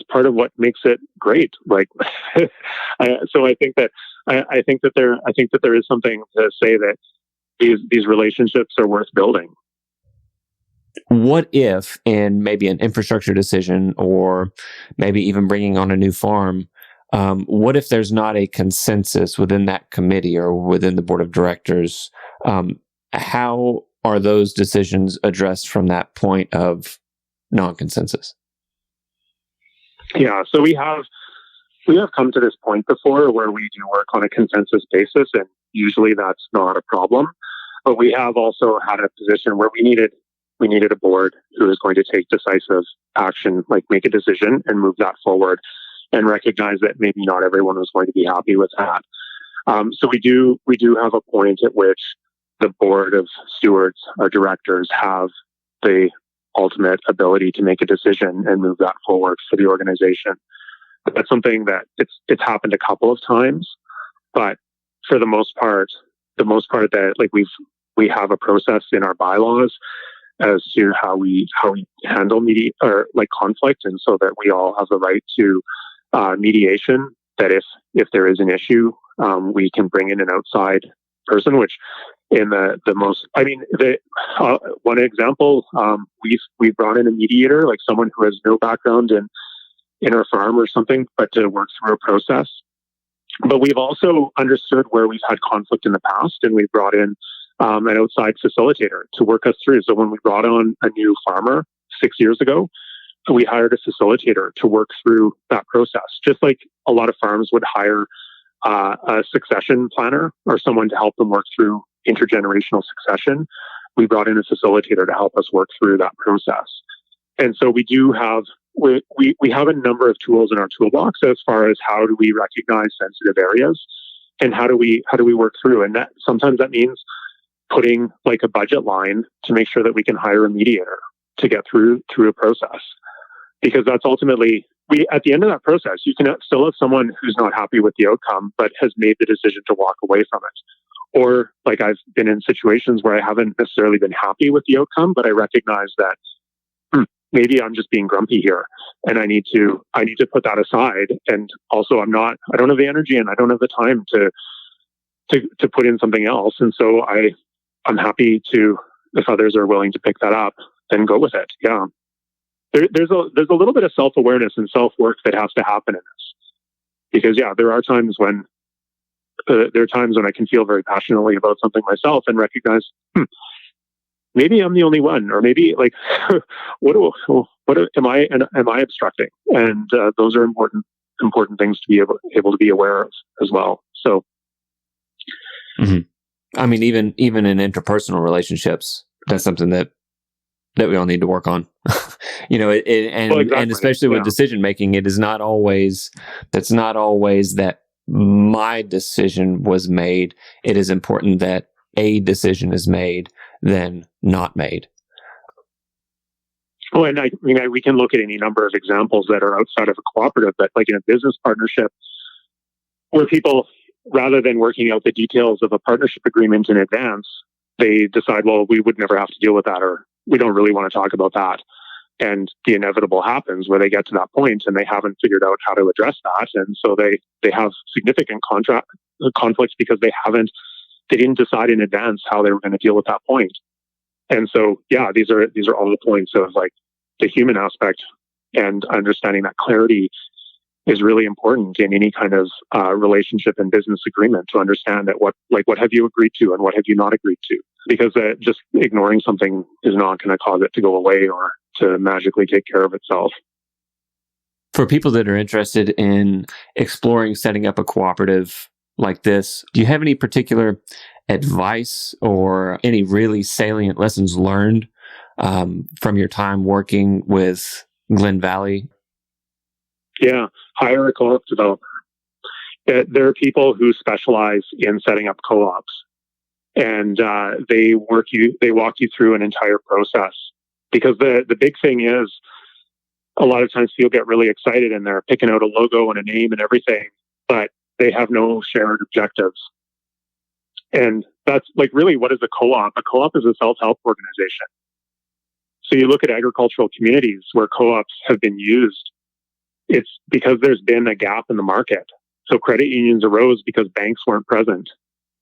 part of what makes it great. Like, so I think that there is something to say that these relationships are worth building. What if, in maybe an infrastructure decision or maybe even bringing on a new farm, what if there's not a consensus within that committee or within the board of directors? How are those decisions addressed from that point of non-consensus? Yeah, so we have come to this point before where we do work on a consensus basis, and usually that's not a problem. But we have also had a position where we needed a board who is going to take decisive action, like make a decision and move that forward, and recognize that maybe not everyone was going to be happy with that. So we do have a point at which the board of stewards, our directors, have the ultimate ability to make a decision and move that forward for the organization. But that's something that it's happened a couple of times, but for the most part that like we have a process in our bylaws as to how we handle conflict, and so that we all have the right to mediation. That if there is an issue, we can bring in an outside person. Which in the most, I mean, one example, we brought in a mediator, like someone who has no background in our farm or something, but to work through a process. But we've also understood where we've had conflict in the past, and we've brought in an outside facilitator to work us through. So when we brought on a new farmer 6 years ago, we hired a facilitator to work through that process, just like a lot of farms would hire a succession planner or someone to help them work through intergenerational succession. We brought in a facilitator to help us work through that process. And so we have a number of tools in our toolbox as far as how do we recognize sensitive areas and how do we work through. And that sometimes that means putting like a budget line to make sure that we can hire a mediator to get through a process. Because that's ultimately, at the end of that process, you can still have someone who's not happy with the outcome, but has made the decision to walk away from it. Or like I've been in situations where I haven't necessarily been happy with the outcome, but I recognize that maybe I'm just being grumpy here, and I need to put that aside. And also, I don't have the energy and I don't have the time to put in something else. And so I'm happy to, if others are willing to pick that up, then go with it. Yeah. There's a little bit of self-awareness and self-work that has to happen in this, because there are times when I can feel very passionately about something myself and recognize maybe I'm the only one, or maybe like what am I obstructing? And those are important things to be able to be aware of as well. So, I mean, even in interpersonal relationships, that's something that we all need to work on. And especially with decision making, it is not always that my decision was made. It is important that a decision is made than not made. Oh, and we can look at any number of examples that are outside of a cooperative, but like in a business partnership, where people, rather than working out the details of a partnership agreement in advance, they decide, well, we would never have to deal with that, or we don't really want to talk about that. And the inevitable happens where they get to that point and they haven't figured out how to address that. And so they have significant conflicts because they didn't decide in advance how they were going to deal with that point. And so, these are all the points of like the human aspect, and understanding that clarity is really important in any kind of relationship and business agreement, to understand that what have you agreed to and what have you not agreed to, because just ignoring something is not going to cause it to go away or to magically take care of itself. For people that are interested in exploring setting up a cooperative like this, do you have any particular advice or any really salient lessons learned from your time working with Glen Valley? Yeah, hire a co-op developer. There are people who specialize in setting up co-ops, and they walk you through an entire process. Because the big thing is, a lot of times people get really excited and they're picking out a logo and a name and everything, but they have no shared objectives. And that's like, really, what is a co-op? A co-op is a self-help organization. So you look at agricultural communities where co-ops have been used, it's because there's been a gap in the market. So credit unions arose because banks weren't present.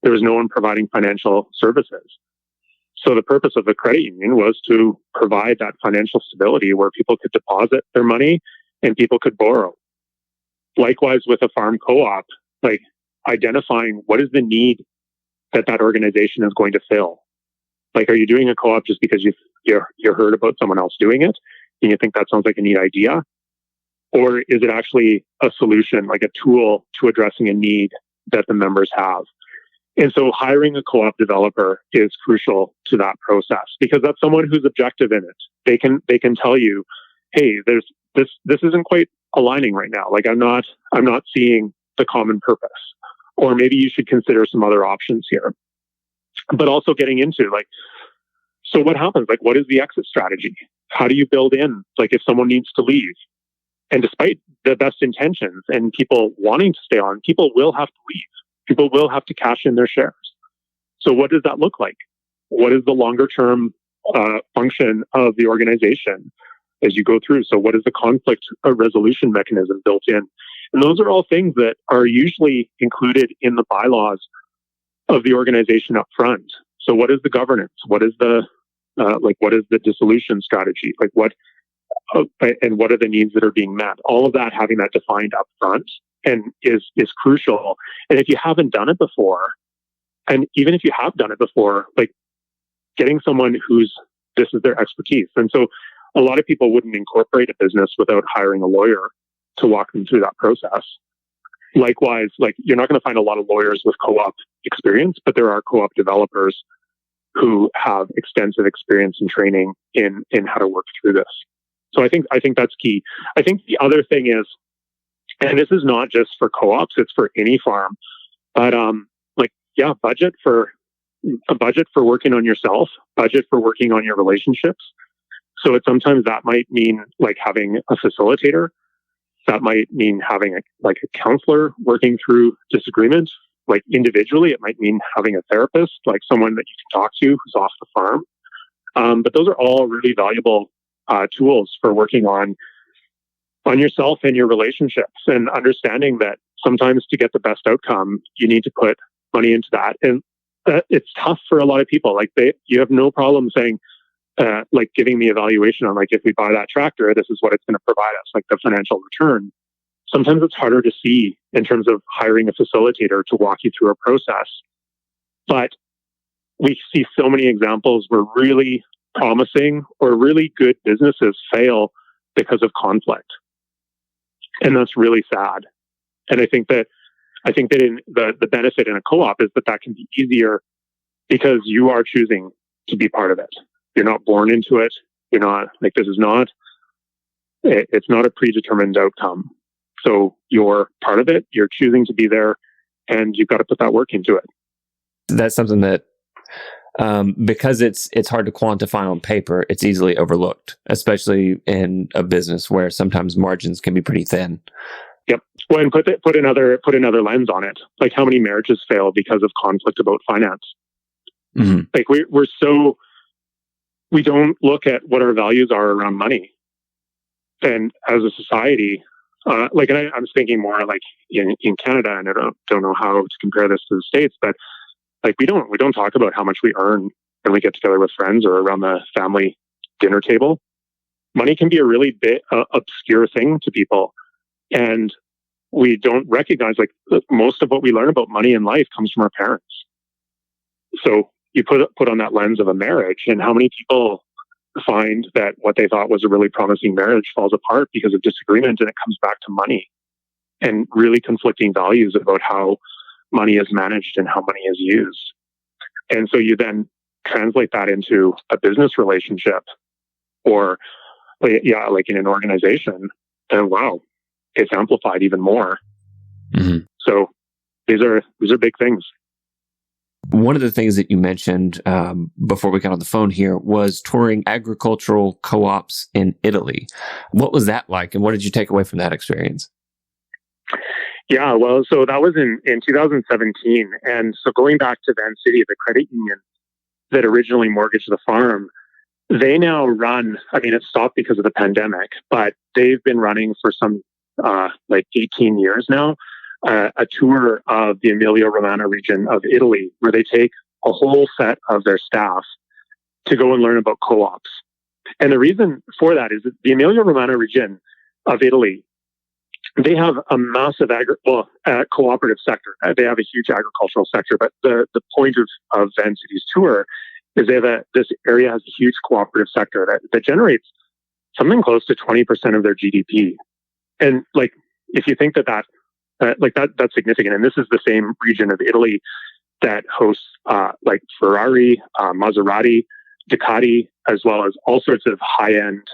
There was no one providing financial services. So the purpose of the credit union was to provide that financial stability where people could deposit their money and people could borrow. Likewise with a farm co-op, like identifying what is the need that organization is going to fill. Like, are you doing a co-op just because you heard about someone else doing it and you think that sounds like a neat idea? Or is it actually a solution, like a tool to addressing a need that the members have? And so hiring a co-op developer is crucial to that process, because that's someone who's objective in it. They can tell you, hey, this isn't quite aligning right now. Like I'm not seeing the common purpose. or maybe you should consider some other options here. But also getting into like, so what happens? Like, what is the exit strategy? How do you build in, like, if someone needs to leave? And despite the best intentions and people wanting to stay on, people will have to leave. People will have to cash in their shares. So what does that look like? What is the longer term function of the organization as you go through? So what is the conflict resolution mechanism built in? And those are all things that are usually included in the bylaws of the organization up front. So what is the governance? What is the what is the dissolution strategy? Like what and what are the needs that are being met? All of that, having that defined up front and is crucial. And if you haven't done it before, and even if you have done it before, like getting someone this is their expertise. And so a lot of people wouldn't incorporate a business without hiring a lawyer to walk them through that process. Likewise, like you're not going to find a lot of lawyers with co-op experience, but there are co-op developers who have extensive experience and training in how to work through this. So I think that's key. I think the other thing is, and this is not just for co-ops, it's for any farm, but budget for working on yourself, budget for working on your relationships. So sometimes that might mean like having a facilitator. That might mean having a counselor working through disagreement. Like individually, it might mean having a therapist, like someone that you can talk to who's off the farm. But those are all really valuable tools for working on yourself and your relationships, and understanding that sometimes to get the best outcome, you need to put money into that. And it's tough for a lot of people. Like you have no problem saying, like giving the evaluation on like, if we buy that tractor, this is what it's going to provide us, like the financial return. Sometimes it's harder to see in terms of hiring a facilitator to walk you through a process. But we see so many examples where really promising or really good businesses fail because of conflict. And that's really sad. And I think that in the benefit in a co-op is that can be easier because you are choosing to be part of it. You're not born into it. You're not like, it's not a predetermined outcome. So you're part of it. You're choosing to be there, and you've got to put that work into it. That's something that, because it's hard to quantify on paper, it's easily overlooked, especially in a business where sometimes margins can be pretty thin. Yep. Well, and put another lens on it. Like how many marriages fail because of conflict about finance? Mm-hmm. Like we don't look at what our values are around money, and as a society, and I'm thinking more like in Canada, and I don't know how to compare this to the States, but like we don't talk about how much we earn when we get together with friends or around the family dinner table. Money can be a really bit obscure thing to people, and we don't recognize like most of what we learn about money in life comes from our parents. So you put on that lens of a marriage, and how many people find that what they thought was a really promising marriage falls apart because of disagreement, and it comes back to money and really conflicting values about how money is managed and how money is used. And so you then translate that into a business relationship or like in an organization, and wow, it's amplified even more. Mm-hmm. So these are big things. One of the things that you mentioned before we got on the phone here was touring agricultural co-ops in Italy. What was that like, and what did you take away from that experience? Yeah, well, so that was in 2017. And so going back to Van City, the credit union that originally mortgaged the farm, they now run, it stopped because of the pandemic, but they've been running for some 18 years now, a tour of the Emilia-Romagna region of Italy, where they take a whole set of their staff to go and learn about co-ops. And the reason for that is that the Emilia-Romagna region of Italy, they have a massive cooperative sector. They have a huge agricultural sector, but the point of Van City's tour is this area has a huge cooperative sector that generates something close to 20% of their GDP. And like, if you think that's significant. And this is the same region of Italy that hosts like Ferrari, Maserati, Ducati, as well as all sorts of high-end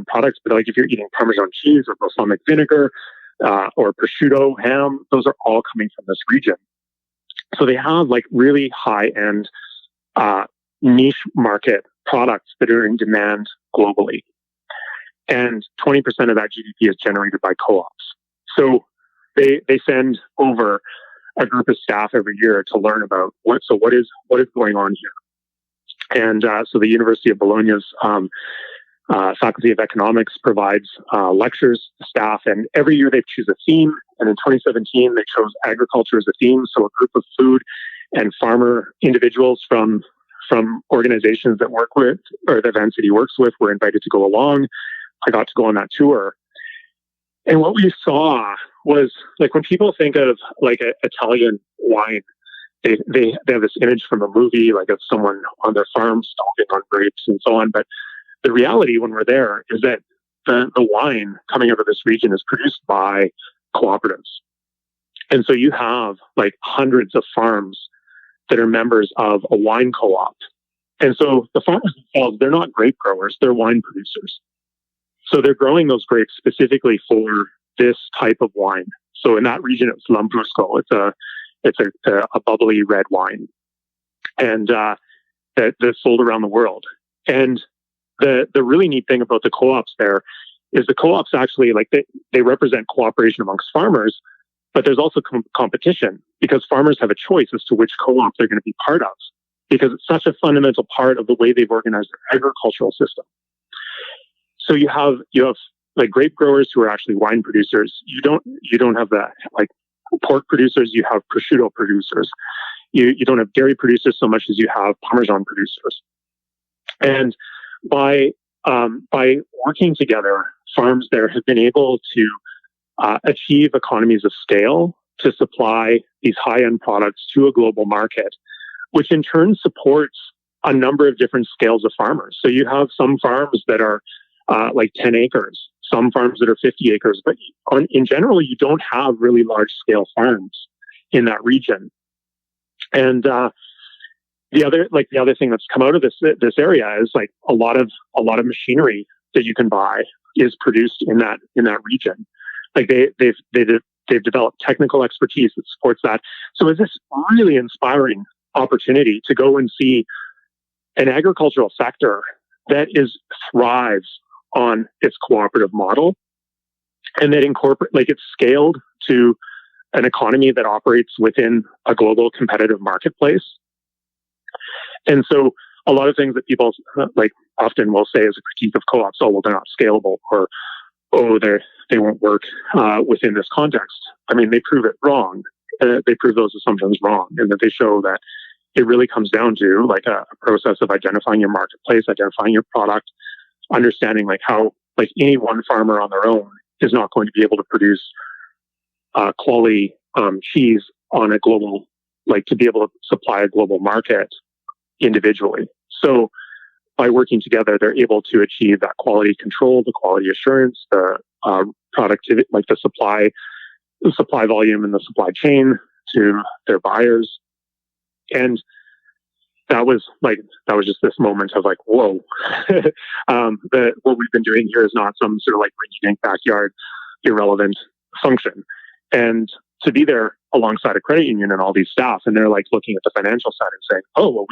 products. But like if you're eating Parmesan cheese or balsamic vinegar, or prosciutto, ham. Those are all coming from this region. So they have like really high-end niche market products that are in demand globally. And 20% of that GDP is generated by co-ops. So they send over a group of staff every year to learn about what is going on here. And so the University of Bologna's Faculty of Economics provides lectures to staff, and every year they choose a theme. And in 2017, they chose agriculture as a theme. So a group of food and farmer individuals from organizations that work with, or the events that he works with, were invited to go along. I got to go on that tour. And what we saw was, like, when people think of like Italian wine, they have this image from a movie, like of someone on their farm stomping on grapes and so on. But the reality when we're there is that the wine coming out of this region is produced by cooperatives. And so you have like hundreds of farms that are members of a wine co-op. And so the farmers themselves, they're not grape growers, they're wine producers. So they're growing those grapes specifically for this type of wine. So in that region, it's Lambrusco. It's a bubbly red wine, and that's sold around the world. And the really neat thing about the co-ops there is the co-ops actually, like, they represent cooperation amongst farmers, but there's also competition, because farmers have a choice as to which co-op they're going to be part of, because it's such a fundamental part of the way they've organized their agricultural system. So you have like grape growers who are actually wine producers. You don't have the like pork producers. You have prosciutto producers. You don't have dairy producers so much as you have Parmesan producers. And by working together, farms there have been able to achieve economies of scale to supply these high-end products to a global market, which in turn supports a number of different scales of farmers. So you have some farms that are like 10 acres, some farms that are 50 acres, but in general, you don't have really large-scale farms in that region. And the other thing that's come out of this area is like a lot of machinery that you can buy is produced in that region. Like they've developed technical expertise that supports that. So it's this really inspiring opportunity to go and see an agricultural sector that thrives on its cooperative model, and that it's scaled to an economy that operates within a global competitive marketplace. And so a lot of things that people like often will say as a critique of co-ops, oh, well, they're not scalable, or, oh, they won't work within this context. I mean, they prove it wrong. They prove those assumptions wrong, and that they show that it really comes down to like a process of identifying your marketplace, identifying your product, understanding like how like any one farmer on their own is not going to be able to produce quality cheese on a global, like to be able to supply a global market individually. So by working together, they're able to achieve that quality control, the quality assurance, the productivity, like the supply volume and the supply chain to their buyers. And that was just this moment of like, whoa, what we've been doing here is not some sort of like rinky-dink backyard irrelevant function. And to be there alongside a credit union and all these staff, and they're like looking at the financial side and saying, oh, well,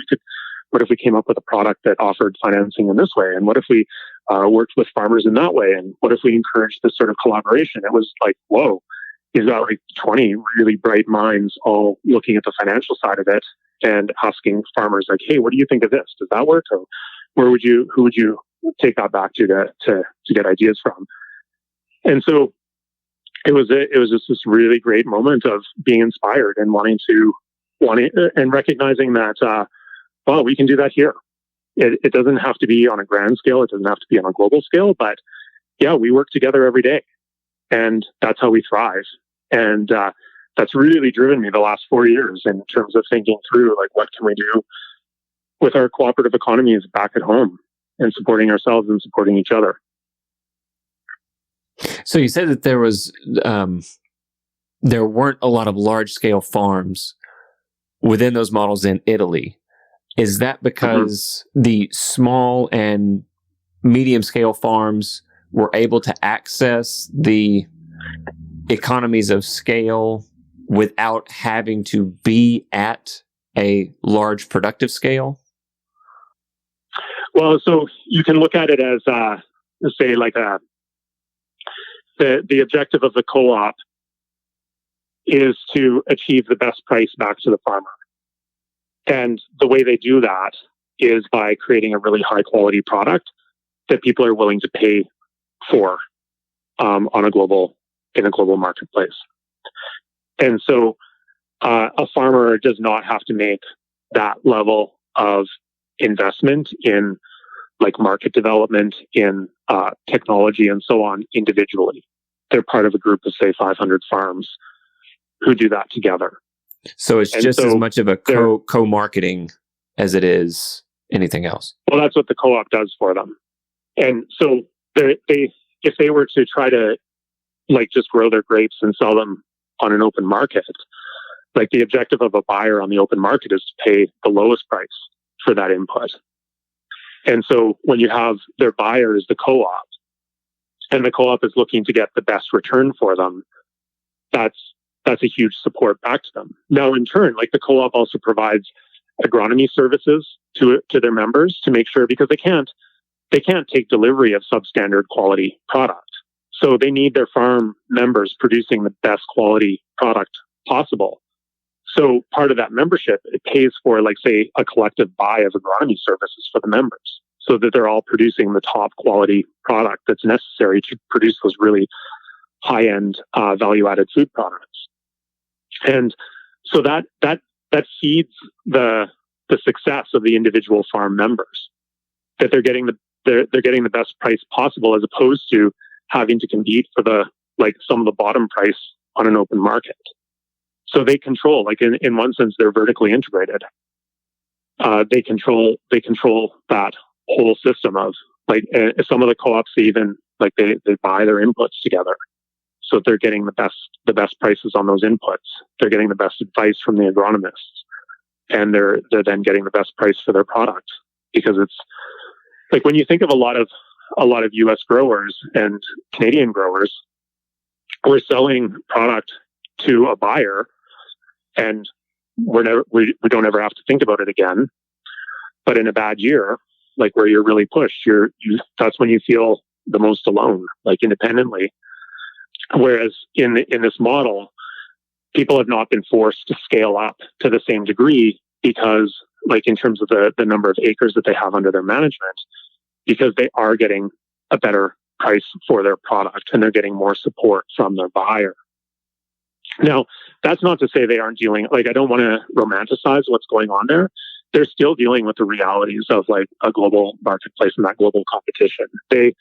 what if we came up with a product that offered financing in this way? And what if we worked with farmers in that way? And what if we encouraged this sort of collaboration? It was like, whoa, you've got like 20 really bright minds all looking at the financial side of it and asking farmers like, hey, what do you think of this? Does that work? Or who would you take that back to get ideas from? And so it was just this really great moment of being inspired and wanting and recognizing that, well, we can do that here. It doesn't have to be on a grand scale. It doesn't have to be on a global scale, but yeah, we work together every day, and that's how we thrive. And that's really driven me the last 4 years in terms of thinking through, like, what can we do with our cooperative economies back at home and supporting ourselves and supporting each other. So you said that there weren't a lot of large scale farms within those models in Italy. Is that because the small and medium scale farms were able to access the economies of scale without having to be at a large productive scale? Well, so you can look at it as, say, like the objective of the co-op is to achieve the best price back to the farmer. And the way they do that is by creating a really high quality product that people are willing to pay for in a global marketplace. And so a farmer does not have to make that level of investment in like market development, in technology and so on individually. They're part of a group of, say, 500 farms who do that together. So it's just as much of a co-marketing as it is anything else. Well, that's what the co-op does for them. And so if they were to try to like just grow their grapes and sell them on an open market, like the objective of a buyer on the open market is to pay the lowest price for that input. And so when you have their buyer is the co-op, and the co-op is looking to get the best return for them, that's a huge support back to them. Now, in turn, like the co-op also provides agronomy services to their members to make sure, because they can't take delivery of substandard quality product. So they need their farm members producing the best quality product possible. So part of that membership, it pays for, like, say, a collective buy of agronomy services for the members, so that they're all producing the top quality product that's necessary to produce those really high-end value-added food products. And so that feeds the success of the individual farm members, that they're getting the best price possible, as opposed to having to compete for some of the bottom price on an open market. So they control, like in one sense, they're vertically integrated. They control that whole system of, like, some of the co-ops even, like, they buy their inputs together, so they're getting the best prices on those inputs. They're getting the best advice from the agronomists, and they're then getting the best price for their product. Because it's like, when you think of a lot of U.S. growers and Canadian growers, we're selling product to a buyer, and we don't ever have to think about it again. But in a bad year, like where you're really pushed, that's when you feel the most alone, like independently. Whereas in this model, people have not been forced to scale up to the same degree, because, like, in terms of the number of acres that they have under their management, because they are getting a better price for their product, and they're getting more support from their buyer. Now, that's not to say they aren't dealing, like, I don't want to romanticize what's going on there. They're still dealing with the realities of, like, a global marketplace and that global competition. They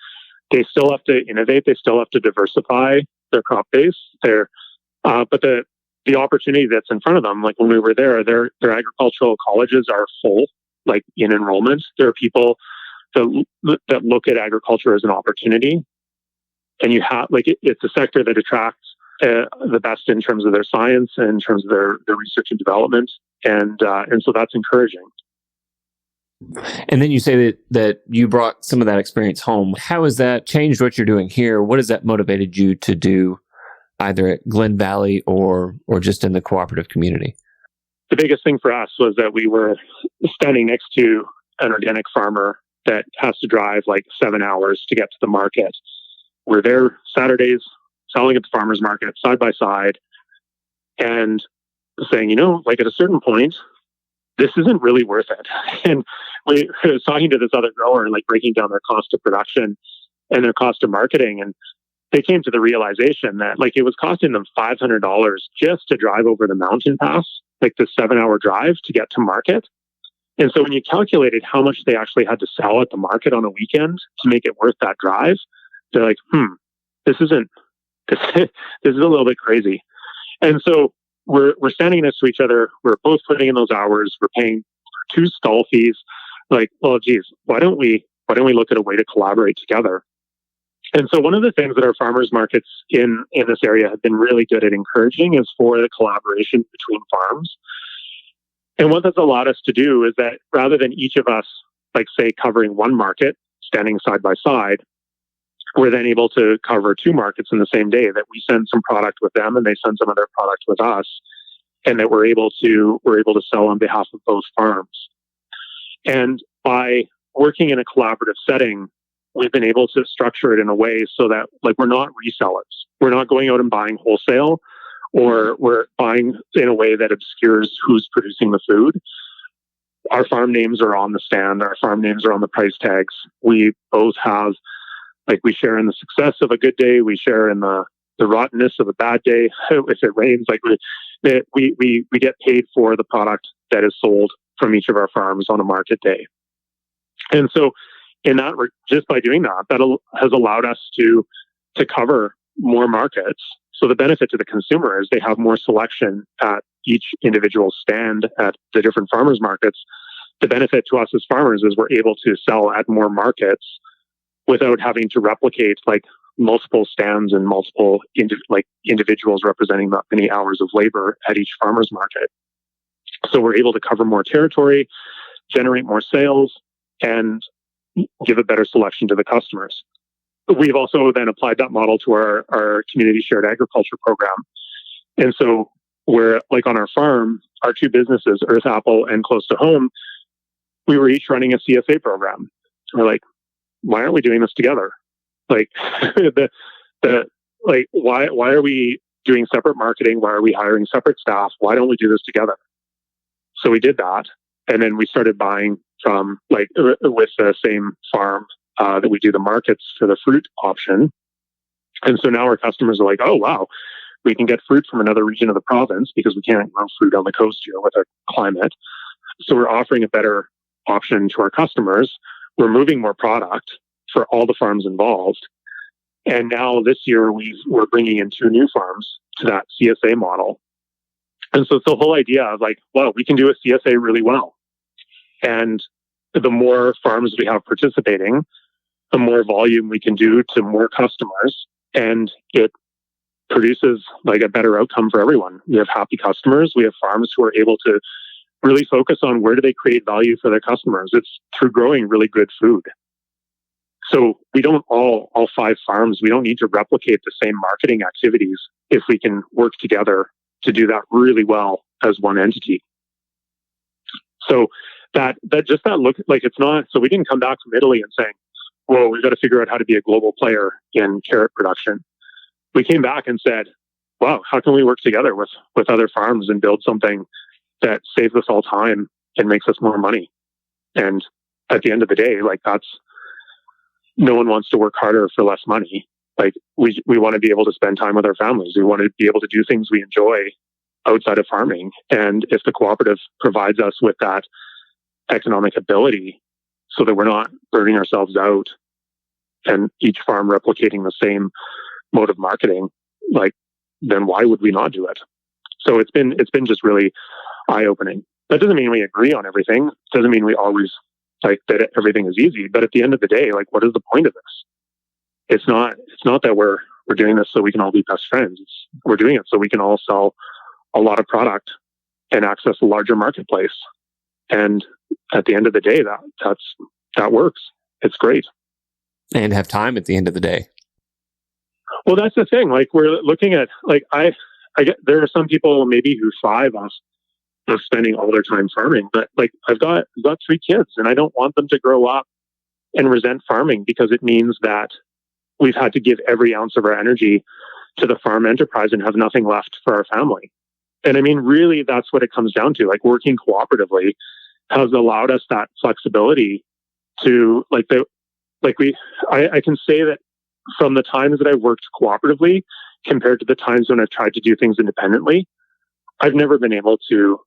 still have to innovate. They still have to diversify their crop base. But the opportunity that's in front of them, like when we were there, their agricultural colleges are full, like, in enrollment. There are people that look at agriculture as an opportunity, and you have, like, it's a sector that attracts the best in terms of their science and in terms of their research and development, and so that's encouraging. And then you say that you brought some of that experience home. How has that changed what you're doing here? What has that motivated you to do, either at Glen Valley or just in the cooperative community? The biggest thing for us was that we were standing next to an organic farmer that has to drive like 7 hours to get to the market. We're there Saturdays selling at the farmer's market side by side, and saying, like, at a certain point, this isn't really worth it. And we was talking to this other grower and, like, breaking down their cost of production and their cost of marketing. And they came to the realization that, like, it was costing them $500 just to drive over the mountain pass, like the 7-hour drive to get to market. And so when you calculated how much they actually had to sell at the market on a weekend to make it worth that drive, they're like, this is a little bit crazy. And so we're standing next to each other. We're both putting in those hours. We're paying 2 stall fees. Like, well, geez, why don't we look at a way to collaborate together? And so one of the things that our farmers markets in this area have been really good at encouraging is for the collaboration between farms. And what that's allowed us to do is that rather than each of us, like, say, covering one market, standing side by side, we're then able to cover 2 markets in the same day, that we send some product with them and they send some of their product with us, and that we're able to sell on behalf of both farms. And by working in a collaborative setting, we've been able to structure it in a way so that, like, we're not resellers. We're not going out and buying wholesale, or we're buying in a way that obscures who's producing the food. Our farm names are on the stand. Our farm names are on the price tags. We both have, like, we share in the success of a good day. We share in the rottenness of a bad day. If it rains, like, we get paid for the product that is sold from each of our farms on a market day. And so, in that, just by doing that, has allowed us to cover more markets. So the benefit to the consumer is they have more selection at each individual stand at the different farmers markets. The benefit to us as farmers is we're able to sell at more markets without having to replicate, like, multiple stands and multiple individuals representing that many hours of labor at each farmers market. So we're able to cover more territory, generate more sales, and give a better selection to the customers. We've also then applied that model to our community shared agriculture program. And so we're, like, on our farm, our 2 businesses, Earth Apple and Close to Home, we were each running a CSA program. We're like, why aren't we doing this together? Like, why are we doing separate marketing? Why are we hiring separate staff? Why don't we do this together? So we did that. And then we started buying from, like, with the same farm that we do the markets for the fruit option. And so now our customers are like, oh, wow, we can get fruit from another region of the province because we can't grow fruit on the coast here with our climate. So we're offering a better option to our customers. We're moving more product for all the farms involved. And now this year we're bringing in 2 new farms to that CSA model. And so it's the whole idea of, like, well, we can do a CSA really well. And the more farms we have participating, the more volume we can do to more customers, and it produces, like, a better outcome for everyone. We have happy customers. We have farms who are able to really focus on where do they create value for their customers. It's through growing really good food. So we don't all 5 farms, we don't need to replicate the same marketing activities if we can work together to do that really well as one entity. So that look, like, it's not, so we didn't come back from Italy and saying, well, we've got to figure out how to be a global player in carrot production. We came back and said, wow, how can we work together with other farms and build something that saves us all time and makes us more money? And at the end of the day, like, no one wants to work harder for less money. Like, we want to be able to spend time with our families. We want to be able to do things we enjoy outside of farming. And if the cooperative provides us with that economic ability so that we're not burning ourselves out and each farm replicating the same mode of marketing, like, then why would we not do it? So it's been just really eye-opening. That doesn't mean we agree on everything. It doesn't mean we always, like, that everything is easy. But at the end of the day, like, what is the point of this? It's not that we're doing this so we can all be best friends. We're doing it so we can all sell a lot of product and access a larger marketplace. And at the end of the day, that works. It's great. And have time at the end of the day. Well, that's the thing. Like, we're looking at, like, I get, there are some people maybe who thrive off of spending all their time farming, but, like, I've got 3 kids, and I don't want them to grow up and resent farming because it means that we've had to give every ounce of our energy to the farm enterprise and have nothing left for our family. And I mean, really, that's what it comes down to. Like, working cooperatively has allowed us that flexibility to, I can say that from the times that I've worked cooperatively compared to the times when I've tried to do things independently, I've never been able to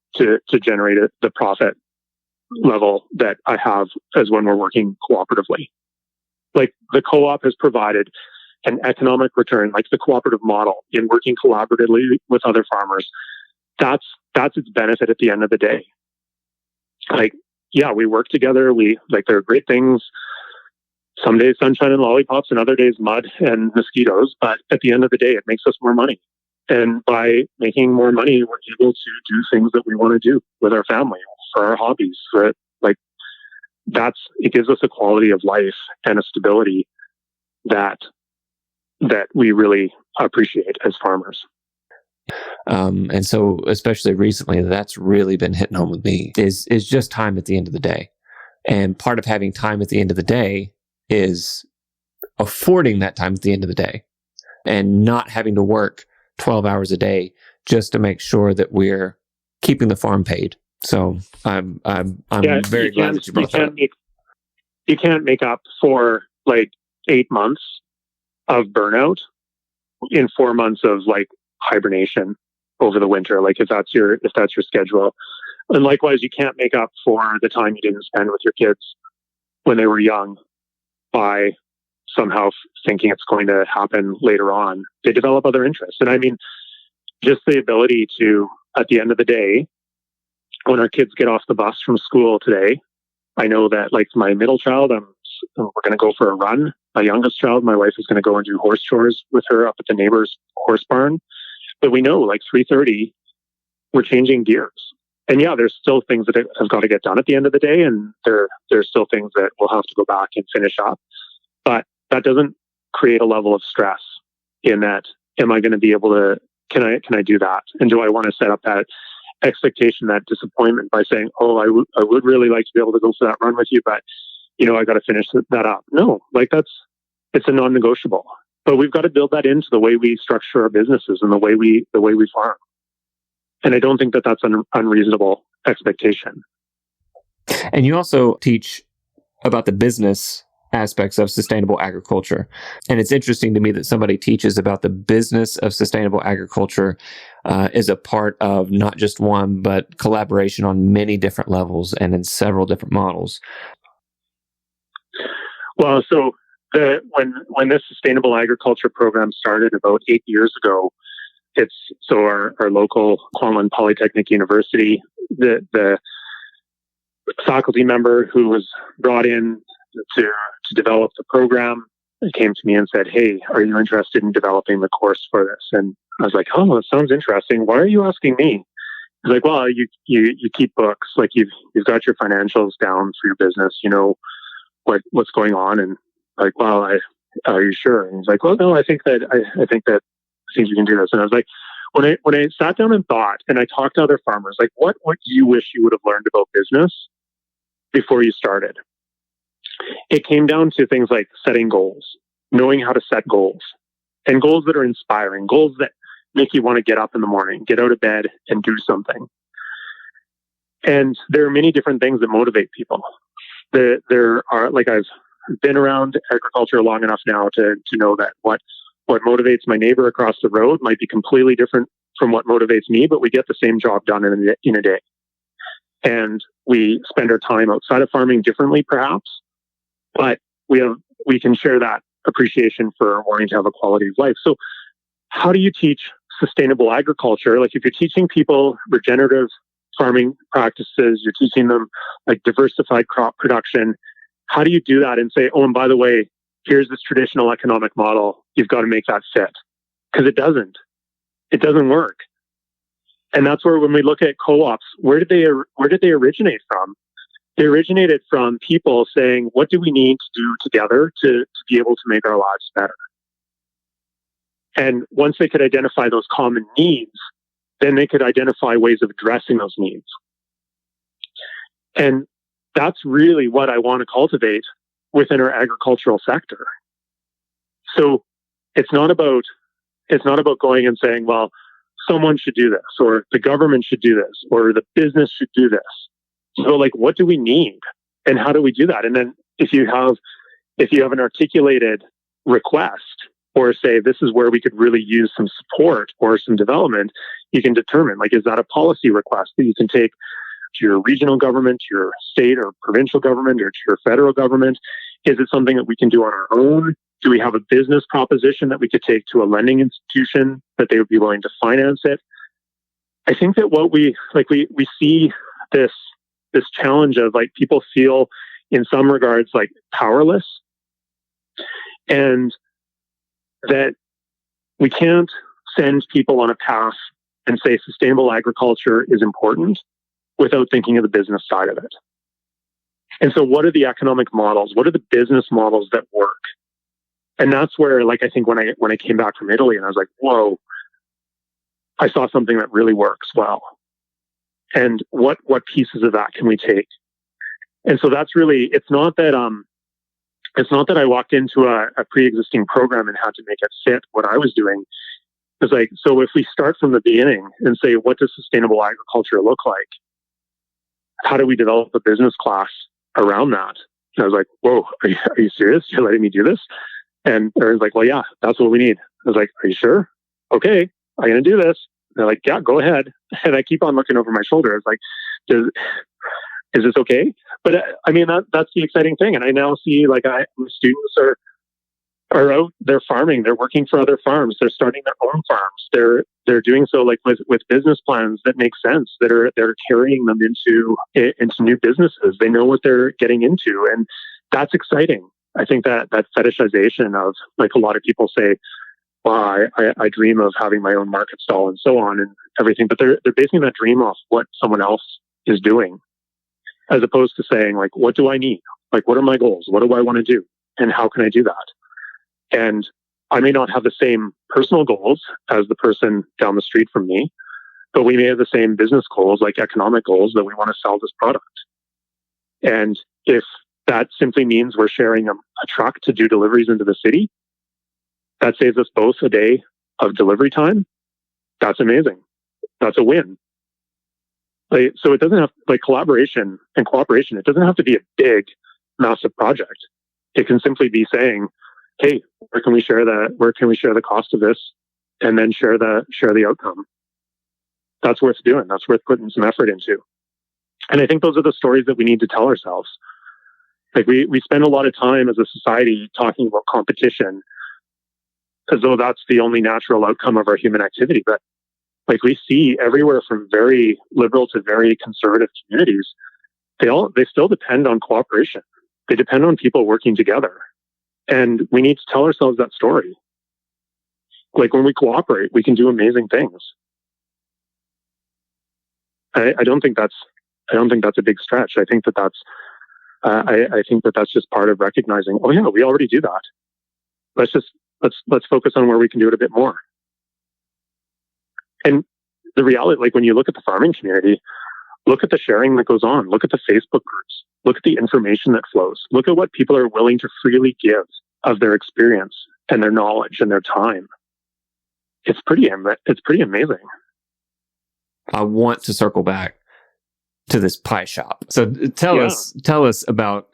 generate the profit level that I have as when we're working cooperatively. Like, the co-op has provided an economic return, like the cooperative model in working collaboratively with other farmers. That's its benefit at the end of the day. Like, yeah, we work together. There are great things. Some days sunshine and lollipops, and other days mud and mosquitoes. But at the end of the day, it makes us more money. And by making more money, we're able to do things that we want to do with our family, for our hobbies. It gives us a quality of life and a stability that that we really appreciate as farmers. And so, especially recently, that's really been hitting home with me is just time at the end of the day. And part of having time at the end of the day is affording that time at the end of the day and not having to work 12 hours a day just to make sure that we're keeping the farm paid. So I'm very glad that you brought that up. You can't make up for like 8 months of burnout in 4 months of like hibernation over the winter, like if that's your schedule. And likewise, you can't make up for the time you didn't spend with your kids when they were young by somehow thinking it's going to happen later on. They develop other interests. And I mean, just the ability to, at the end of the day, when our kids get off the bus from school today, I know that like my middle child, we're going to go for a run. My youngest child, my wife is going to go and do horse chores with her up at the neighbor's horse barn. But we know like 3:30, we're changing gears. And yeah, there's still things that have got to get done at the end of the day. And there's still things that we'll have to go back and finish up. But that doesn't create a level of stress in that, am I going to be able to, can I do that? And do I want to set up that expectation, that disappointment by saying, oh, I would really like to be able to go for that run with you, but I got to finish that up. No, like it's a non-negotiable. But we've got to build that into the way we structure our businesses and the way we farm. And I don't think that that's an unreasonable expectation. And you also teach about the business aspects of sustainable agriculture. And it's interesting to me that somebody teaches about the business of sustainable agriculture is a part of not just one, but collaboration on many different levels and in several different models. Well, so when this sustainable agriculture program started about 8 years ago, our local Kwantlen Polytechnic University, the faculty member who was brought in to develop the program came to me and said, "Hey, are you interested in developing the course for this?" And I was like, "Oh, it sounds interesting. Why are you asking me?" He's like, "Well, you keep books, like you've got your financials down for your business. You know what's going on." And like, "Well, are you sure?" And he's like, "Well, no, I think you can do this." And I was like, when I sat down and thought, and I talked to other farmers, like, what do you wish you would have learned about business before you started? It came down to things like setting goals, knowing how to set goals, and goals that are inspiring, goals that make you want to get up in the morning, get out of bed and do something. And there are many different things that motivate people. There are, like, I've been around agriculture long enough now to know that what motivates my neighbor across the road might be completely different from what motivates me, but we get the same job done in a day. And we spend our time outside of farming differently, perhaps, but we can share that appreciation for wanting to have a quality of life. So how do you teach sustainable agriculture? Like, if you're teaching people regenerative farming practices, you're teaching them like diversified crop production, how do you do that and say, oh, and by the way, here's this traditional economic model, you've got to make that fit? Because it doesn't work. And that's where, when we look at co-ops, where did they originate from? They originated from people saying, what do we need to do together to be able to make our lives better? And once they could identify those common needs, then they could identify ways of addressing those needs. And that's really what I want to cultivate within our agricultural sector. So it's not about going and saying, well, someone should do this, or the government should do this, or the business should do this. So, like, what do we need, and how do we do that? And then if you have an articulated request, or say this is where we could really use some support or some development, you can determine, like, is that a policy request that you can take to your regional government, to your state or provincial government, or to your federal government? Is it something that we can do on our own? Do we have a business proposition that we could take to a lending institution that they would be willing to finance it? I think that what we see this challenge of, like, people feel in some regards like powerless, and that we can't send people on a path and say sustainable agriculture is important without thinking of the business side of it. And so what are the economic models? What are the business models that work And that's where, like, I think when I came back from Italy and I was like, whoa, I saw something that really works well. And what pieces of that can we take? And so that's really, it's not that I walked into a pre-existing program and had to make it fit what I was doing. It's like, so if we start from the beginning and say, what does sustainable agriculture look like? How do we develop a business class around that? And I was like, whoa, are you serious? You're letting me do this? And everyone's like, well, yeah, that's what we need. I was like, are you sure? Okay, I'm going to do this. And they're like, yeah, go ahead. And I keep on looking over my shoulder. It's like, is this okay? But I mean, that's the exciting thing. And I now see, like, my students are out, they're farming, they're working for other farms, they're starting their own farms. They're doing so, like, with business plans that make sense, they're carrying them into new businesses. They know what they're getting into, and that's exciting. I think that fetishization of, like, a lot of people say, well, I dream of having my own market stall and so on and everything, but they're basing that dream off what someone else is doing, as opposed to saying, like, what do I need? Like, what are my goals? What do I want to do? And how can I do that? And I may not have the same personal goals as the person down the street from me, but we may have the same business goals, like economic goals, that we want to sell this product. And if that simply means we're sharing a truck to do deliveries into the city, that saves us both a day of delivery time. That's amazing. That's a win. So it doesn't have, like, collaboration and cooperation. It doesn't have to be a big, massive project. It can simply be saying, hey, where can we share the cost of this, and then share the outcome? That's worth doing. That's worth putting some effort into. And I think those are the stories that we need to tell ourselves. Like, we spend a lot of time as a society talking about competition as though that's the only natural outcome of our human activity. But, like, we see everywhere from very liberal to very conservative communities, they still depend on cooperation. They depend on people working together. And we need to tell ourselves that story. Like, when we cooperate, we can do amazing things. I don't think that's a big stretch. I think that's just part of recognizing, oh yeah, we already do that. Let's focus on where we can do it a bit more. And the reality, like, when you look at the farming community, look at the sharing that goes on, look at the Facebook groups, look at the information that flows, look at what people are willing to freely give of their experience and their knowledge and their time. It's pretty amazing. I want to circle back to this pie shop. So tell us about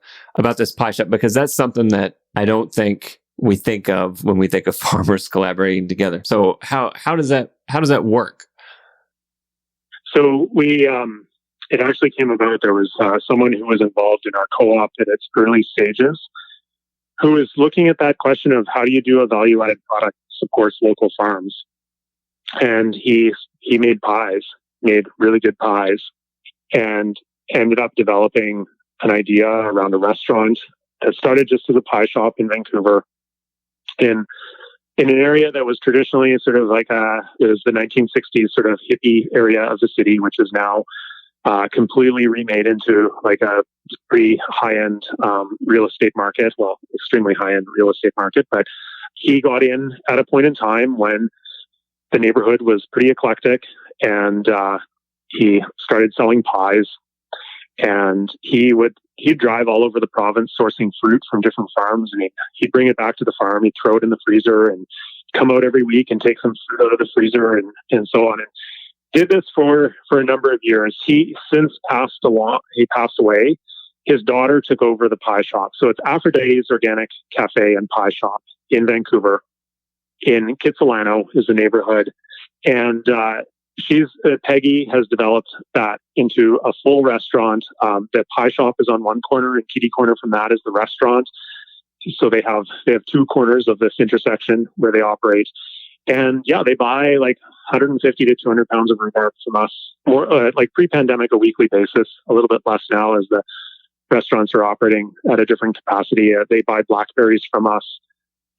this pie shop, because that's something that I don't think we think of when we think of farmers collaborating together. So how does that work? So it actually came about. There was someone who was involved in our co-op at its early stages, who was looking at that question of how do you do a value-added product that supports local farms. And he made really good pies, and ended up developing an idea around a restaurant that started just as a pie shop in Vancouver, in an area that was traditionally sort of like it was the 1960s sort of hippie area of the city, which is now completely remade into like a pretty high-end real estate market. Well, extremely high-end real estate market. But he got in at a point in time when the neighborhood was pretty eclectic, and he started selling pies. And he'd drive all over the province sourcing fruit from different farms, and he'd bring it back to the farm. He'd throw it in the freezer and come out every week and take some fruit out of the freezer and so on. And did this for a number of years. He since passed away. His daughter took over the pie shop. So it's Aphrodite's Organic Cafe and Pie Shop in Vancouver. In Kitsilano is the neighborhood. And Peggy has developed that into a full restaurant. The pie shop is on one corner, and kitty corner from that is the restaurant. So they have two corners of this intersection where they operate. And yeah, they buy like 150 to 200 pounds of rhubarb from us, more like pre-pandemic, a weekly basis, a little bit less now as the restaurants are operating at a different capacity. They buy blackberries from us.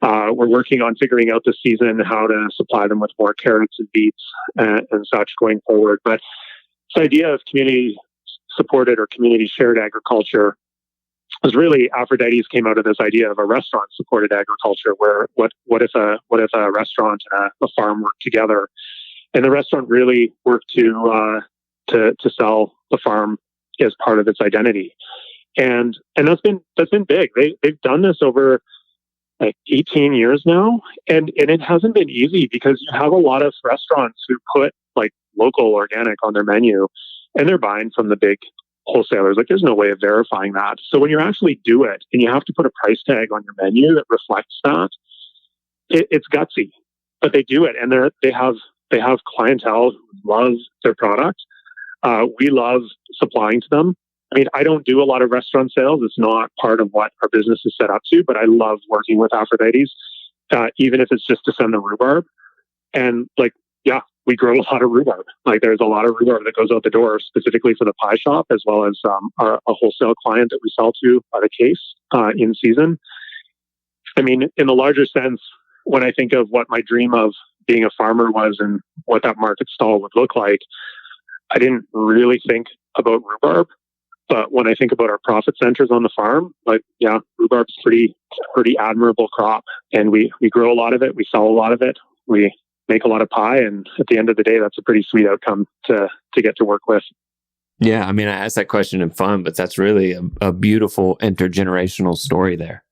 We're working on figuring out this season how to supply them with more carrots and beets and such going forward. But this idea of community supported or community shared agriculture was really Aphrodite's came out of this idea of a restaurant-supported agriculture, where what if a restaurant and a farm work together, and the restaurant really worked to sell the farm as part of its identity, and that's been big. They've done this over like 18 years now, and it hasn't been easy, because you have a lot of restaurants who put like local organic on their menu, and they're buying from the big wholesalers. Like, there's no way of verifying that. So when you actually do it and you have to put a price tag on your menu that reflects that, it's gutsy, but they do it, and they have clientele who love their product. We love supplying to them. I mean, I don't do a lot of restaurant sales. It's not part of what our business is set up to, but I love working with Aphrodite's, even if it's just to send the rhubarb. And like, yeah, we grow a lot of rhubarb. Like, there's a lot of rhubarb that goes out the door specifically for the pie shop, as well as a wholesale client that we sell to by the case in season. I mean, in the larger sense, when I think of what my dream of being a farmer was and what that market stall would look like, I didn't really think about rhubarb. But when I think about our profit centers on the farm, like, yeah, rhubarb's pretty admirable crop, and we grow a lot of it. We sell a lot of it. We make a lot of pie, and at the end of the day, that's a pretty sweet outcome to get to work with. Yeah, I mean, I asked that question in fun, but that's really a beautiful intergenerational story there.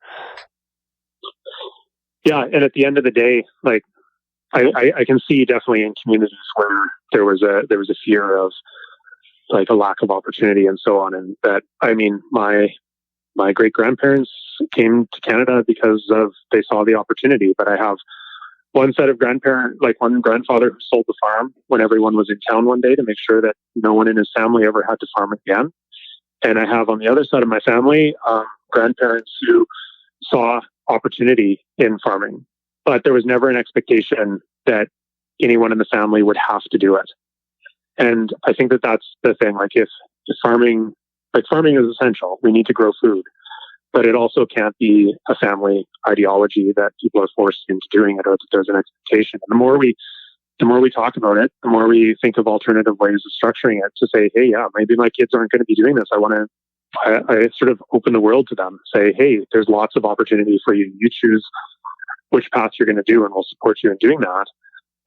Yeah, and at the end of the day, like, I can see definitely in communities where there was a fear of like a lack of opportunity and so on, and that, I mean, my great grandparents came to Canada because they saw the opportunity. But I have one set of one grandfather who sold the farm when everyone was in town one day to make sure that no one in his family ever had to farm again. And I have on the other side of my family grandparents who saw opportunity in farming, but there was never an expectation that anyone in the family would have to do it. And I think that that's the thing. Like, if farming is essential, we need to grow food, but it also can't be a family ideology that people are forced into doing it, or that there's an expectation. And the more we talk about it, the more we think of alternative ways of structuring it to say, hey, yeah, maybe my kids aren't going to be doing this. I sort of open the world to them, say, hey, there's lots of opportunity for you. You choose which path you're going to do, and we'll support you in doing that.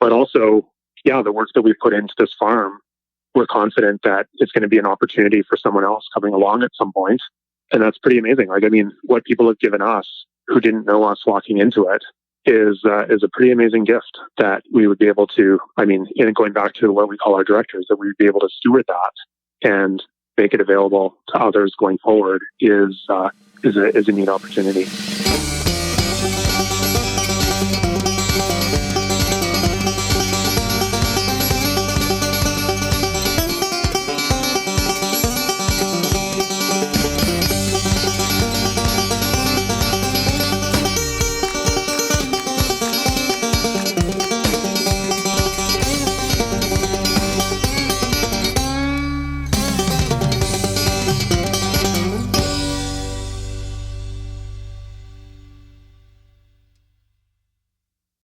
But also, yeah, the work that we put into this farm, we're confident that it's going to be an opportunity for someone else coming along at some point. And that's pretty amazing. Like, I mean, what people have given us who didn't know us walking into it is a pretty amazing gift that we would be able to, I mean, going back to what we call our directors, that we would be able to steward that and make it available to others going forward is a neat opportunity.